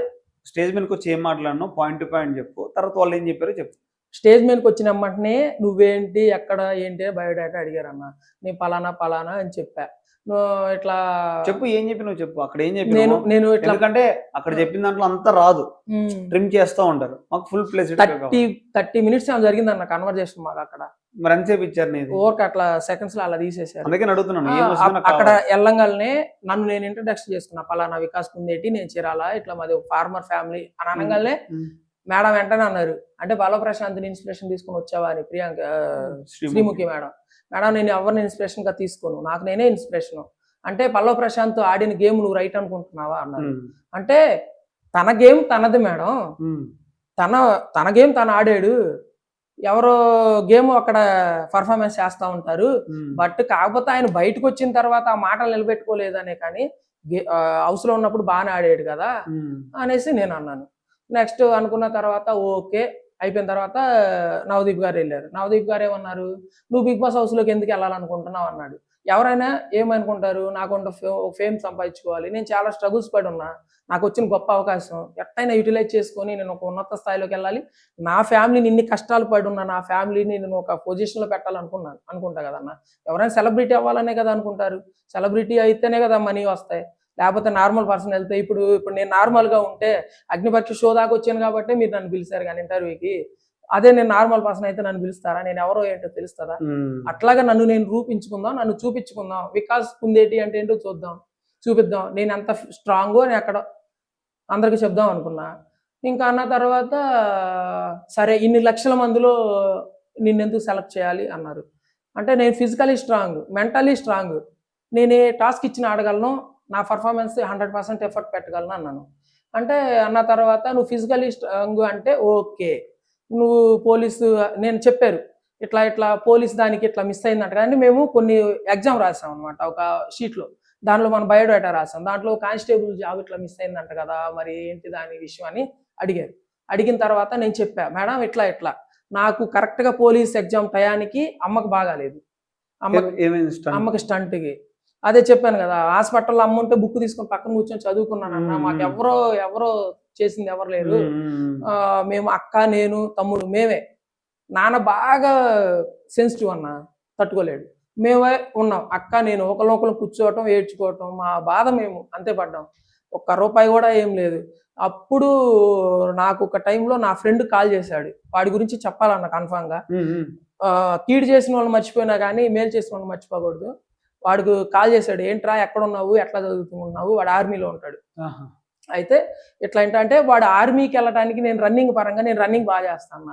స్టేజ్ మీదకి వచ్చి ఏం మాట్లాడినావు పాయింట్ టు పాయింట్ చెప్పు, తర్వాత వాళ్ళు ఏం చెప్పారో చెప్పు. స్టేజ్ మీదకి వచ్చిన వెంటనే నువ్వేంటి ఎక్కడ ఏంటి బయోడేటా అడిగారన్న. నేను పలానా అని చెప్పా. ఇట్లా చెప్పు, ఏం చెప్పి నువ్వు చెప్పు. అక్కడ ఏం చెప్పి నేను ఇట్లా, ఎందుకంటే అక్కడ చెప్పిన దాంట్లో అంతా రాదు, ట్రిమ్ చేస్తూ ఉంటారు. మాకు ఫుల్ ప్లేస్ 30 మినిట్స్ జరిగింది అన్న కన్వర్జేషన్ మాకు అక్కడ. మరి ఎంతసేపు ఇచ్చారు నీది? ఓవర్కి అట్లా సెకండ్స్ లో అలా తీసేసారు. అందుకే అడుగుతున్నాను. అక్కడ వెళ్ళంగానే నన్ను నేను ఇంట్రడక్షన్ చేసుకున్నా, పలానా వికాస్ కుందేటి, నేను చీరాల, ఇట్లా మాది ఫార్మర్ ఫ్యామిలీ అని అనగానే మేడం వెంటనే అన్నారు, అంటే బాలప్రశాంత్ని ఇన్స్పిరేషన్ తీసుకుని వచ్చావా అని. ప్రియాంక శ్రీముఖి మేడం నేను ఎవరిని ఇన్స్పిరేషన్ గా తీసుకోను, నాకు నేనే ఇన్స్పిరేషన్. అంటే పల్లవ ప్రశాంత్ ఆడిన గేమ్ నువ్వు రైట్ అనుకుంటున్నావా అన్నారు. అంటే తన గేమ్ తనది మేడం, తన గేమ్ తను ఆడాడు, ఎవరో గేమ్ అక్కడ పర్ఫార్మెన్స్ చేస్తూ ఉంటారు. బట్ కాకపోతే ఆయన బయటకు వచ్చిన తర్వాత ఆ మాటలు నిలబెట్టుకోలేదనే, కానీ హౌస్ లో ఉన్నప్పుడు బాగానే ఆడాడు కదా అనేసి నేను అన్నాను. నెక్స్ట్ అనుకున్న తర్వాత ఓకే అయిపోయిన తర్వాత నవదీప్ గారు వెళ్ళారు. నవదీప్ గారు ఏమన్నారు, నువ్వు బిగ్ బాస్ హౌస్ లోకి ఎందుకు వెళ్ళాలనుకుంటున్నావు అన్నాడు. ఎవరైనా ఏమనుకుంటారు, నాకు ఫేమ్ సంపాదించుకోవాలి, నేను చాలా స్ట్రగుల్స్ పడి ఉన్నా, నాకు వచ్చిన గొప్ప అవకాశం ఎట్టయినా యూటిలైజ్ చేసుకొని నేను ఒక ఉన్నత స్థాయిలోకి వెళ్ళాలి, నా ఫ్యామిలీని ఇన్ని కష్టాలు పడి ఉన్నా నా ఫ్యామిలీని నేను ఒక పొజిషన్లో అనుకుంటా కదన్నా. ఎవరైనా సెలబ్రిటీ అవ్వాలనే కదా అనుకుంటారు, సెలబ్రిటీ అయితేనే కదా మనీ వస్తాయి, లేకపోతే నార్మల్ పర్సన్ వెళ్తే. ఇప్పుడు నేను నార్మల్గా ఉంటే అగ్నిపరీక్ష షో దాకా వచ్చాను కాబట్టి మీరు నన్ను పిలిచారు కానీ ఇంటర్వ్యూకి, అదే నేను నార్మల్ పర్సన్ అయితే నన్ను పిలుస్తారా, నేను ఎవరో ఏంటో తెలుస్తుందా? అట్లాగా నన్ను నేను రూపించుకుందాం, నన్ను చూపించుకుందాం, వికాస్ కుందేటి అంటే ఏంటో చూపిద్దాం, నేను ఎంత స్ట్రాంగో నేను అక్కడ అందరికి చెప్దాం అనుకున్నా. ఇంకా అన్న తర్వాత సరే ఇన్ని లక్షల మందిలో నిన్నెందుకు సెలెక్ట్ చేయాలి అన్నారు. అంటే నేను ఫిజికలీ స్ట్రాంగ్, మెంటలీ స్ట్రాంగ్, నేను ఏ టాస్క్ ఇచ్చిన ఆడగలను, నా పర్ఫార్మెన్స్ 100% ఎఫర్ట్ పెట్టగలను అన్నాను. అంటే అన్న తర్వాత నువ్వు ఫిజికలీ స్ట్రాంగ్ అంటే ఓకే, నువ్వు పోలీసు నేను చెప్పారు ఇట్లా పోలీస్ దానికి ఇట్లా మిస్ అయిందంట. కానీ మేము కొన్ని ఎగ్జామ్ రాసాం అనమాట ఒక షీట్లో, దాంట్లో మన బయోడేటా రాసాం, దాంట్లో కానిస్టేబుల్ జాబ్ ఇట్లా మిస్ అయిందంట కదా, మరి ఏంటి దాని విషయం అని అడిగారు. అడిగిన తర్వాత నేను చెప్పా, మేడం ఇట్లా నాకు కరెక్ట్గా పోలీస్ ఎగ్జామ్ టయానికి అమ్మకు బాగాలేదు, అమ్మకి స్టంట్కి, అదే చెప్పాను కదా హాస్పిటల్లో అమ్మ ఉంటే బుక్ తీసుకొని పక్కన కూర్చొని చదువుకున్నానన్న, మాకు ఎవరో చేసింది ఎవరు లేరు, మేము అక్క నేను తమ్ముడు మేమే, నాన్న బాగా సెన్సిటివ్ అన్న, తట్టుకోలేడు, మేమే ఉన్నాం అక్క నేను ఒకరినొకరు కూర్చోవటం ఏడ్చుకోవటం, మా బాధ మేము అంతే పడ్డాం, ₹1 కూడా ఏం లేదు. అప్పుడు నాకు ఒక టైంలో నా ఫ్రెండ్ కాల్ చేశాడు, వాడి గురించి చెప్పాలన్న కన్ఫామ్గా, కీడు చేసిన వాళ్ళు మర్చిపోయినా కానీ మేలు చేసిన వాళ్ళు మర్చిపోకూడదు. వాడికి కాల్ చేశాడు, ఏంట్రా ఎక్కడ ఉన్నావు, ఎట్లా చదువుతున్నావు, వాడు ఆర్మీలో ఉంటాడు. అయితే ఇట్లా ఏంటంటే వాడు ఆర్మీకి వెళ్ళడానికి నేను రన్నింగ్ పరంగా నేను రన్నింగ్ బాగా చేస్తాను,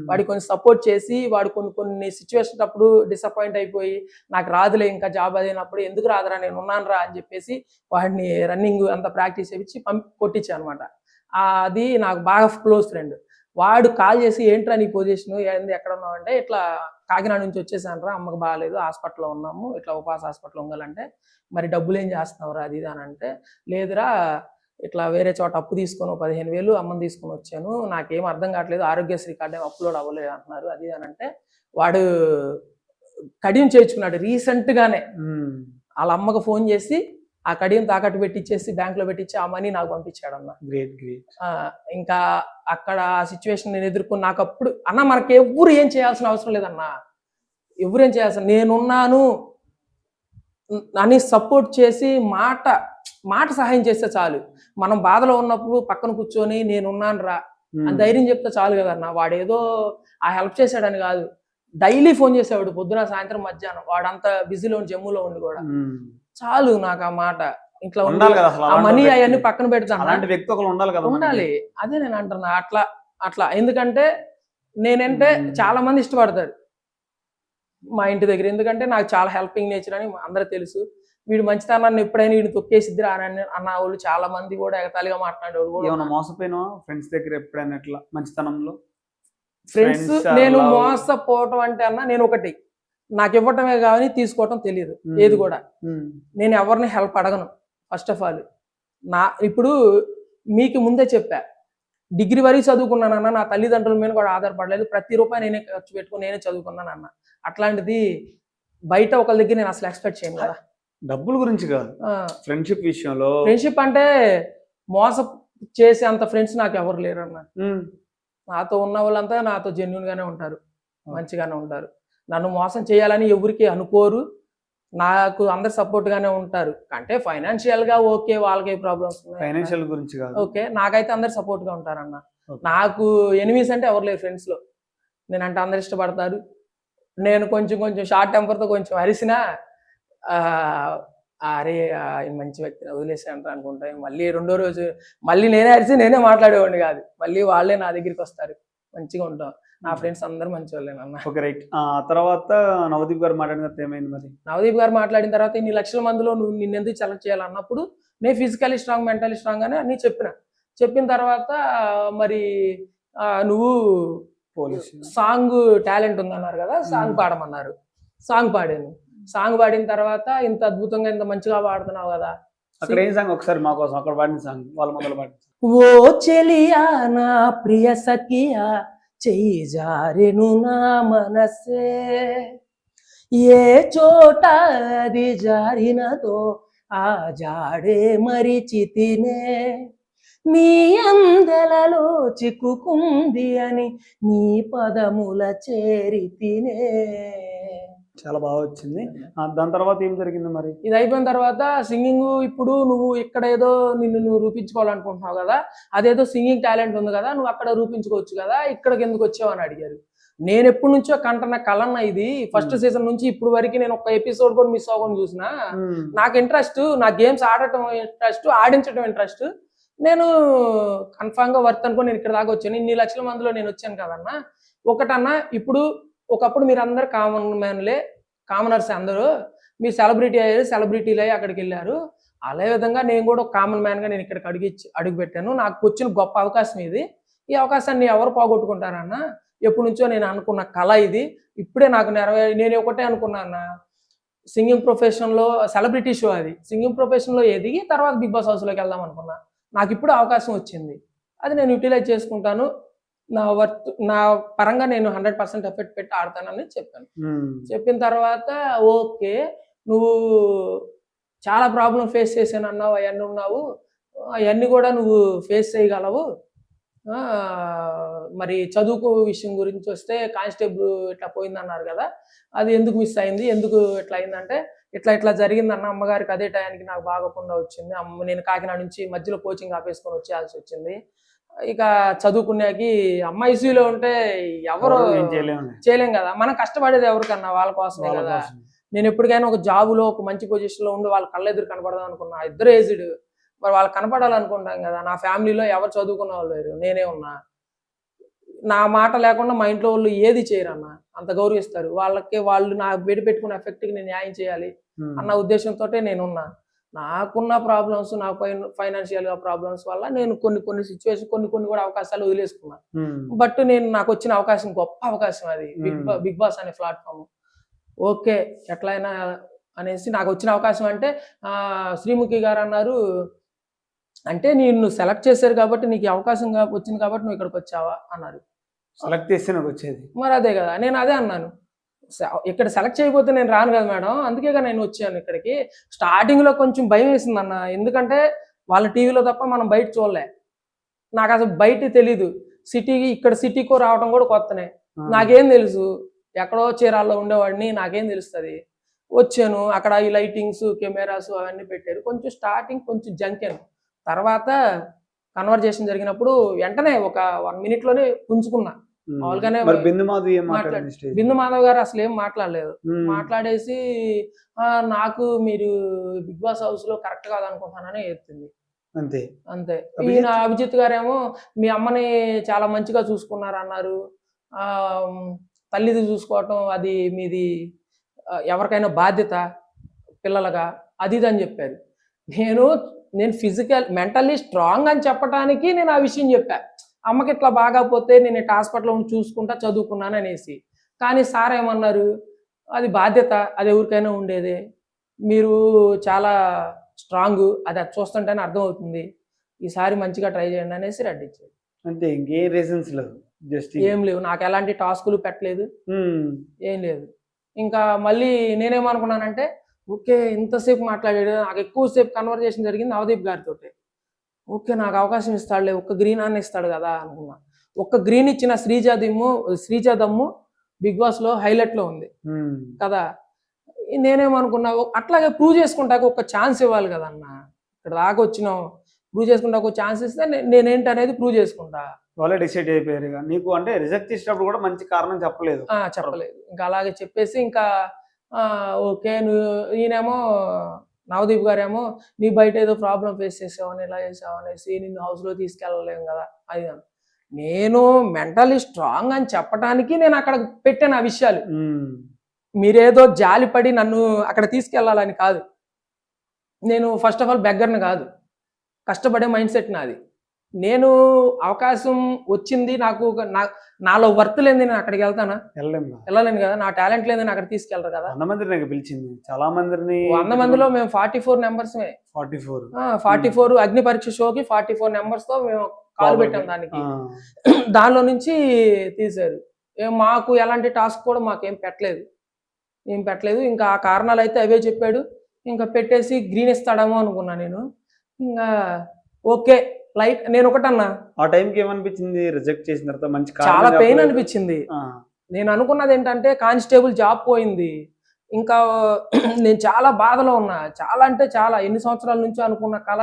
వాడికి కొంచెం సపోర్ట్ చేసి, వాడు కొన్ని సిచ్యువేషన్ అప్పుడు డిసప్పాయింట్ అయిపోయి నాకు రాదులే ఇంకా జాబ్ అదినప్పుడు, ఎందుకు రాదురా నేను ఉన్నాను రా అని చెప్పేసి వాడిని రన్నింగ్ అంతా ప్రాక్టీస్ చేయించి కొట్టించాను అనమాట. అది నాకు బాగా క్లోజ్ ఫ్రెండ్. వాడు కాల్ చేసి ఏంట్రా నీ పొజిషన్, ఎక్కడ ఉన్నావు అంటే ఇట్లా కాకినాడ నుంచి వచ్చేసాను రా, అమ్మకి బాగాలేదు, హాస్పిటల్లో ఉన్నాము, ఇట్లా ఉపాస హాస్పిటల్లో ఉండాలంటే మరి డబ్బులు ఏం చేస్తున్నావురా అది ఇది అని అంటే, లేదురా ఇట్లా వేరే చోట అప్పు తీసుకొని 15,000 అమ్మని తీసుకొని వచ్చాను, నాకేం అర్థం కావట్లేదు, ఆరోగ్యశ్రీ కార్డు ఏం అప్లోడ్ అవ్వలేదు అంటున్నారు అది ఇది అని అంటే, వాడు కడియం చేర్చుకున్నాడు రీసెంట్గానే. వాళ్ళ అమ్మకు ఫోన్ చేసి ఆ కడియం తాకట్టు పెట్టించేసి బ్యాంకులో పెట్టించి ఆ మనీ నాకు పంపించాడు అన్న. Great great. ఇంకా అక్కడ ఆ సిచ్యువేషన్ నేను ఎదుర్కొని నాకు అప్పుడు అన్న మనకి ఎవరు ఏం చేయాల్సిన అవసరం లేదన్న, ఎవరేం చేయాల్సిన, నేనున్నాను అని సపోర్ట్ చేసి మాట సహాయం చేస్తే చాలు. మనం బాధలో ఉన్నప్పుడు పక్కన కూర్చొని నేనున్నాను రా అని ధైర్యం చెప్తే చాలు కదన్న. వాడేదో ఆ హెల్ప్ చేశాడని కాదు, డైలీ ఫోన్ చేసేవాడు పొద్దున సాయంత్రం మధ్యాహ్నం, వాడంతా బిజీలో ఉండి జమ్ములో ఉండి కూడా చాలు నాకు ఆ మాట. ఇట్లా ఉండాలి కదా, ఆ మనీ అవన్నీ పక్కన పెడతాను, అలాంటి వ్యక్తి ఒకరు ఉండాలి కదా, ఉండాలి. అదే నేను అంటున్నా అట్లా ఎందుకంటే నేనంటే చాలా మంది ఇష్టపడతారు మా ఇంటి దగ్గర, ఎందుకంటే నాకు చాలా హెల్పింగ్ నేచర్ అని అందరూ తెలుసు. వీడు మంచితనాన్ని ఎప్పుడైనా వీడిని తొక్కేసిద్దిరా అని అన్న వాళ్ళు చాలా మంది కూడా ఎగతాళిగా మాట్లాడేవాళ్ళు కూడా. ఏమైనా మోసపోయినా ఫ్రెండ్స్ దగ్గర ఎప్పుడైనా ఎట్లా మంచితనంలో? ఫ్రెండ్స్ నేను మోసపోవటం అంటే అన్న, నేను ఒకటి నాకు ఇవ్వటమే కానీ తీసుకోవటం తెలియదు ఏది కూడా. నేను ఎవరిని హెల్ప్ అడగను ఫస్ట్ ఆఫ్ ఆల్. ఇప్పుడు మీకు ముందే చెప్పా, డిగ్రీ వరకు చదువుకున్నానన్న, నా తల్లిదండ్రుల మీద కూడా ఆధారపడలేదు, ప్రతి రూపాయి నేనే ఖర్చు పెట్టుకుని నేనే చదువుకున్నాను అన్న. అట్లాంటిది బయట ఒకళ్ళ దగ్గర నేను అసలు ఎక్స్పెక్ట్ చేయను కదా. డబ్బుల గురించి కాదు, ఫ్రెండ్షిప్ విషయంలో. ఫ్రెండ్షిప్ అంటే మోసం చేసే అంత ఫ్రెండ్స్ నాకు ఎవరు లేరు అన్న. నాతో ఉన్న వాళ్ళంతా నాతో జెన్యున్ గానే ఉంటారు, మంచిగానే ఉంటారు. నన్ను మోసం చేయాలని ఎవరికి అనుకోరు, నాకు అందరు సపోర్ట్ గానే ఉంటారు. అంటే ఫైనాన్షియల్ గా ఓకే, వాళ్ళకి ప్రాబ్లమ్స్ ఫైనాన్షియల్ గురించి కాదు, ఓకే, నాకైతే అందరు సపోర్ట్ గా ఉంటారన్న. నాకు ఎనిమీస్ అంటే ఎవరు లేరు ఫ్రెండ్స్ లో. నేనంటే అందరు ఇష్టపడతారు. నేను కొంచెం షార్ట్ టెంపర్తో కొంచెం అరిసినా అరే మంచి వ్యక్తి వదిలేసి అంటారు అనుకుంటా, మళ్ళీ రెండో రోజు మళ్ళీ నేనే అరిసి నేనే మాట్లాడేవాడిని కాదు, మళ్ళీ వాళ్ళే నా దగ్గరికి వస్తారు, మంచిగా ఉంటాం. నా ఫ్రెండ్స్ అందరూ మంచి వాళ్ళేనన్న. Okay right. తర్వాత నవదీప్ గారు మాట్లాడిన తర్వాత ఏమైంది మరి? నవదీప్ గారు మాట్లాడిన తర్వాత ఇన్ని లక్షల మందిలో నువ్వు నిన్నెందుకు సెలెక్ట్ చేయాలన్నప్పుడు నేను ఫిజికలీ స్ట్రాంగ్ మెంటలీ స్ట్రాంగ్ అని అన్నీ చెప్పిన తర్వాత మరి నువ్వు సాంగ్ టాలెంట్ ఉందన్నారు కదా, సాంగ్ పాడమన్నారు. సాంగ్ పాడాను. సాంగ్ పాడిన తర్వాత ఇంత అద్భుతంగా ఇంత మంచిగా పాడుతున్నావు కదా, అక్కడ ఏం సాంగ్ ఒకసారి మా కోసం అక్కడ పాడిన సాంగ్ వాళ్ళ మొదలు పాడిన. ఓ చెలియా నా ప్రియ సఖియా చెయ్యి జారెను నా మనసే, ఏ చోట అది జారినదో ఆ జాడే మరిచితినే, నీ అందెలలో చిక్కుకుంది అని నీ పదముల చేరితినే. చాలా బాగా వచ్చింది. దాని తర్వాత ఏం జరిగింది మరి? ఇది అయిపోయిన తర్వాత సింగింగ్, ఇప్పుడు నువ్వు ఇక్కడ ఏదో నువ్వు రూపించుకోవాలనుకుంటున్నావు కదా, అదేదో సింగింగ్ టాలెంట్ ఉంది కదా, నువ్వు అక్కడ రూపించుకోవచ్చు కదా, ఇక్కడికి ఎందుకు వచ్చావు అని అడిగారు. నేను ఎప్పటి నుంచో కంటున్న కలన్న ఇది, ఫస్ట్ సీజన్ నుంచి ఇప్పుడు వరకు నేను ఒక ఎపిసోడ్ కూడా మిస్ అవ్వకుండా చూసిన. నాకు ఇంట్రెస్ట్, నా గేమ్స్ ఆడటం ఇంట్రెస్ట్, ఆడించడం ఇంట్రెస్ట్. నేను కన్ఫామ్ గా వర్త్ అనుకో నేను ఇక్కడ దాకా వచ్చాను. ఇన్ని లక్షల మందిలో నేను వచ్చాను కదన్నా. ఒకటన్నా, ఇప్పుడు ఒకప్పుడు మీరు అందరు కామనర్స్ అందరూ, మీరు సెలబ్రిటీ అయ్యారు, సెలబ్రిటీలు అయ్యి అక్కడికి వెళ్ళారు. అదే విధంగా నేను కూడా ఒక కామన్ మ్యాన్ గా నేను ఇక్కడికి అడుగు పెట్టాను. నాకు వచ్చిన గొప్ప అవకాశం ఇది. ఈ అవకాశాన్ని ఎవరు పోగొట్టుకుంటారన్న? ఎప్పటి నుంచో నేను అనుకున్న కళ ఇది, ఇప్పుడే నాకు నేను ఒకటే అనుకున్నా అన్న, సింగింగ్ ప్రొఫెషన్ లో సెలబ్రిటీ షో అది, సింగింగ్ ప్రొఫెషన్ లో ఎదిగి తర్వాత బిగ్ బాస్ హౌస్ లోకి వెళ్దాం అనుకున్నా. నాకు ఇప్పుడు అవకాశం వచ్చింది, అది నేను యూటిలైజ్ చేసుకుంటాను. నా పరంగా నేను 100% ఎఫర్ట్ పెట్టి ఆడతానని చెప్పాను. చెప్పిన తర్వాత ఓకే, నువ్వు చాలా ప్రాబ్లం ఫేస్ చేశాను అన్నావు, అవన్నీ ఉన్నావు, అవన్నీ కూడా నువ్వు ఫేస్ చేయగలవు. మరి చదువుకు విషయం గురించి వస్తే కానిస్టేబుల్ ఇట్లా పోయిందన్నారు కదా, అది ఎందుకు మిస్ అయింది, ఎందుకు ఇట్లా అయిందంటే ఇట్లా జరిగిందన్న, అమ్మగారికి అదే టైంకి నాకు బాగోకుండా వచ్చింది. నేను కాకినాడ నుంచి మధ్యలో కోచింగ్ ఆపేసుకొని వచ్చేయాల్సి వచ్చింది. ఇక చదువుకునేకి అమ్మ ఐసీయూలో ఉంటే ఎవరు చేయలేం కదా, మనం కష్టపడేది ఎవరికన్నా వాళ్ళ కోసమే కదా. నేను ఎప్పటికైనా ఒక జాబులో ఒక మంచి పొజిషన్ లో ఉండి వాళ్ళ కళ్ళెదురు కనపడదాం అనుకున్నా. ఇద్దరు ఏజ్డ్, మరి వాళ్ళు కనపడాలనుకుంటాం కదా. నా ఫ్యామిలీలో ఎవరు చదువుకున్న వాళ్ళు లేరు, నేనే ఉన్నా. నా మాట లేకుండా మా ఇంట్లో వాళ్ళు ఏది చేయరన్న, అంత గౌరవిస్తారు. వాళ్ళు నా పెట్టుకున్న ఎఫెక్ట్కి నేను న్యాయం చేయాలి అన్న ఉద్దేశంతో నేనున్నా. నాకున్న ప్రాబ్లమ్స్, నా ఫైనాన్షియల్ గా ప్రాబ్లమ్స్ వల్ల నేను కొన్ని సిచ్యువేషన్ కొన్ని కూడా అవకాశాలు వదిలేసుకున్నా. బట్ నాకు వచ్చిన అవకాశం గొప్ప అవకాశం అది, బిగ్ బాస్ అనే ప్లాట్ఫామ్. ఓకే ఎట్లయినా అనేసి నాకు వచ్చిన అవకాశం అంటే శ్రీముఖి గారు అన్నారు, అంటే నిన్ను సెలెక్ట్ చేశారు కాబట్టి నీకు ఈ అవకాశం వచ్చింది కాబట్టి నువ్వు ఇక్కడికి వచ్చావా అన్నారు. సెలెక్ట్ చేస్తే నాకు వచ్చేది. మరి అదే కదా, నేను అదే అన్నాను, ఇక్కడ సెలెక్ట్ చేయకపోతే నేను రాను కదా మేడం, అందుకేగా నేను వచ్చాను ఇక్కడికి. స్టార్టింగ్ లో కొంచెం భయం వేసింది అన్న, ఎందుకంటే వాళ్ళ టీవీలో తప్ప మనం బయట చూడలే, నాకు అసలు బయట తెలీదు. ఇక్కడ సిటీకో రావడం కూడా కొత్తనే, నాకేం తెలుసు, ఎక్కడో చీరాల్లో ఉండేవాడిని, నాకేం తెలుస్తుంది. వచ్చాను, అక్కడ ఈ లైటింగ్స్ కెమెరాస్ అవన్నీ పెట్టారు. కొంచెం స్టార్టింగ్ కొంచెం జంకాను, తర్వాత కన్వర్జేషన్ జరిగినప్పుడు వెంటనే ఒక 1 minute లోనే పుంజుకున్నా. మామూలుగానే బిందు మాధవ్ గారు అసలు ఏం మాట్లాడలేదు. మాట్లాడేసి నాకు మీరు బిగ్ బాస్ హౌస్ లో కరెక్ట్ కాదనుకుంటున్నానని ఎత్తింది. అంతే. ఈయన అభిజిత్ గారేమో మీ అమ్మని చాలా మంచిగా చూసుకున్నారు అన్నారు, తల్లిది చూసుకోవటం అది మీది ఎవరికైనా బాధ్యత పిల్లలుగా, అది ఇది అని చెప్పారు. నేను మెంటల్లీ స్ట్రాంగ్ అని చెప్పడానికి నేను ఆ విషయం చెప్పా, అమ్మకి ఇట్లా బాగాపోతే నేను ఇట్లా హాస్పిటల్లో చూసుకుంటా చదువుకున్నాను అనేసి. కానీ సార్ ఏమన్నారు, అది బాధ్యత, అది ఎవరికైనా ఉండేదే, మీరు చాలా స్ట్రాంగ్, అది చూస్తుంటేనే అర్థమవుతుంది, ఈసారి మంచిగా ట్రై చేయండి అనేసి రెడ్ ఇచ్చారు. అంటే ఇంకే రీజన్స్ లేవు, జస్ట్ ఏం లేవు, నాకు ఎలాంటి టాస్కులు పెట్టలేదు, ఏం లేదు. ఇంకా మళ్ళీ నేనేమనుకున్నానంటే ఓకే ఇంతసేపు మాట్లాడాడు, నాకు ఎక్కువసేపు కన్వర్జేషన్ జరిగింది నవదీప్ గారితో. ఓకే నాకు అవకాశం ఇస్తాడులే, ఒక్క గ్రీన్ అన్న ఇస్తాడు కదా అనుకున్నా. ఒక్క గ్రీన్ ఇచ్చిన శ్రీజదమ్ము బిగ్ బాస్ లో హైలైట్ లో ఉంది కదా. నేనేమనుకున్నా, అట్లాగే ప్రూవ్ చేసుకుంటాక ఒక ఛాన్స్ ఇవ్వాలి కదన్న, ఇక్కడ దాకా వచ్చినాం, ప్రూవ్ చేసుకుంటా ఒక ఛాన్స్ ఇస్తే నేనేంటి అనేది ప్రూవ్ చేసుకుంటా. వాళ్ళే డిసైడ్ అయిపోయారు. నీకు అంటే రిజెక్ట్ చేసినప్పుడు కూడా మంచి కారణం చెప్పలేదు. ఇంకా అలాగే చెప్పేసి ఇంకా ఓకే ఈయనేమో నవదీప్ గారేమో నీ బయట ఏదో ప్రాబ్లం ఫేస్ చేసావని ఇలా చేసావు అనేసి నిన్ను హౌస్ లో తీసుకెళ్ళలేము కదా అది. నేను మెంటలీ స్ట్రాంగ్ అని చెప్పడానికి నేను అక్కడ పెట్టాను ఆ విషయాలు. మీరేదో జాలిపడి నన్ను అక్కడ తీసుకెళ్లాలని కాదు. నేను ఫస్ట్ ఆఫ్ ఆల్ బెగ్గర్ని కాదు, కష్టపడే మైండ్ సెట్ నాది. నేను అవకాశం వచ్చింది, నాలో వర్త్ లేని నేను అక్కడికి వెళ్తానా? వెళ్ళలేను కదా. నా టాలెంట్ లేదని అక్కడ తీసుకెళ్తారు కదా. 100 మందిని పిలిచింది, చాలా మందిని. 100 మందిలో మేము 44 members. 44 అగ్ని పరీక్ష షోకి 44 members తో మేము కాల్ పెట్టాం దానికి. దానిలో నుంచి తీశారు. మాకు ఎలాంటి టాస్క్ కూడా మాకేం పెట్టలేదు. ఇంకా ఆ కారణాలు అయితే అవే చెప్పాడు. ఇంకా పెట్టేసి గ్రీన్ ఇస్తాడేమో అనుకున్నా నేను. ఇంకా ఓకే లైట్. నేను ఒకటన్నా, ఆ టైంకి ఏమనిపించింది రిజెక్ట్ చేసిన తర్వాత? మంచి చాలా పెయిన్ అనిపించింది. నేను అనుకున్నది ఏంటంటే కానిస్టేబుల్ జాబ్ పోయింది, ఇంకా నేను చాలా బాధలో ఉన్నా, చాలా అంటే చాలా. ఎన్ని సంవత్సరాల నుంచి అనుకున్న కళ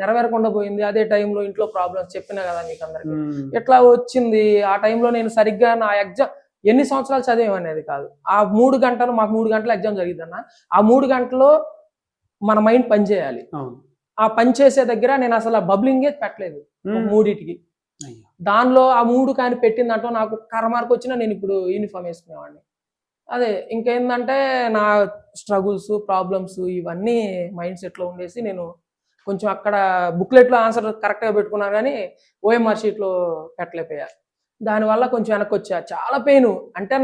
నెరవేరకుండా పోయింది. అదే టైంలో ఇంట్లో ప్రాబ్లమ్స్ చెప్పినా కదా మీకు అందరికి, ఎట్లా వచ్చింది. ఆ టైంలో నేను సరిగ్గా నా ఎగ్జామ్ ఎన్ని సంవత్సరాలు చదివేమనేది కాదు. ఆ 3 గంటలు, మాకు 3 గంటల ఎగ్జామ్ జరిగిద్దన్న, ఆ 3 గంటల్లో మన మైండ్ పనిచేయాలి. ఆ పని చేసే దగ్గర నేను అసలు బబ్లింగే పెట్టలేదు 3టికి. దానిలో ఆ 3 కానీ పెట్టిందంటో నాకు కర్మార్క్ వచ్చినా నేను ఇప్పుడు యూనిఫామ్ వేసుకునేవాడిని. అదే ఇంకేందంటే నా స్ట్రగుల్స్ ప్రాబ్లమ్స్ ఇవన్నీ మైండ్ సెట్లో ఉండేసి నేను కొంచెం అక్కడ బుక్లెట్లో ఆన్సర్ కరెక్ట్గా పెట్టుకున్నాను కానీ ఓఎంఆర్ షీట్లో పెట్టలేకపోయా. దానివల్ల కొంచెం వెనక్కి వచ్చా. చాలా పెయిన్ అంటే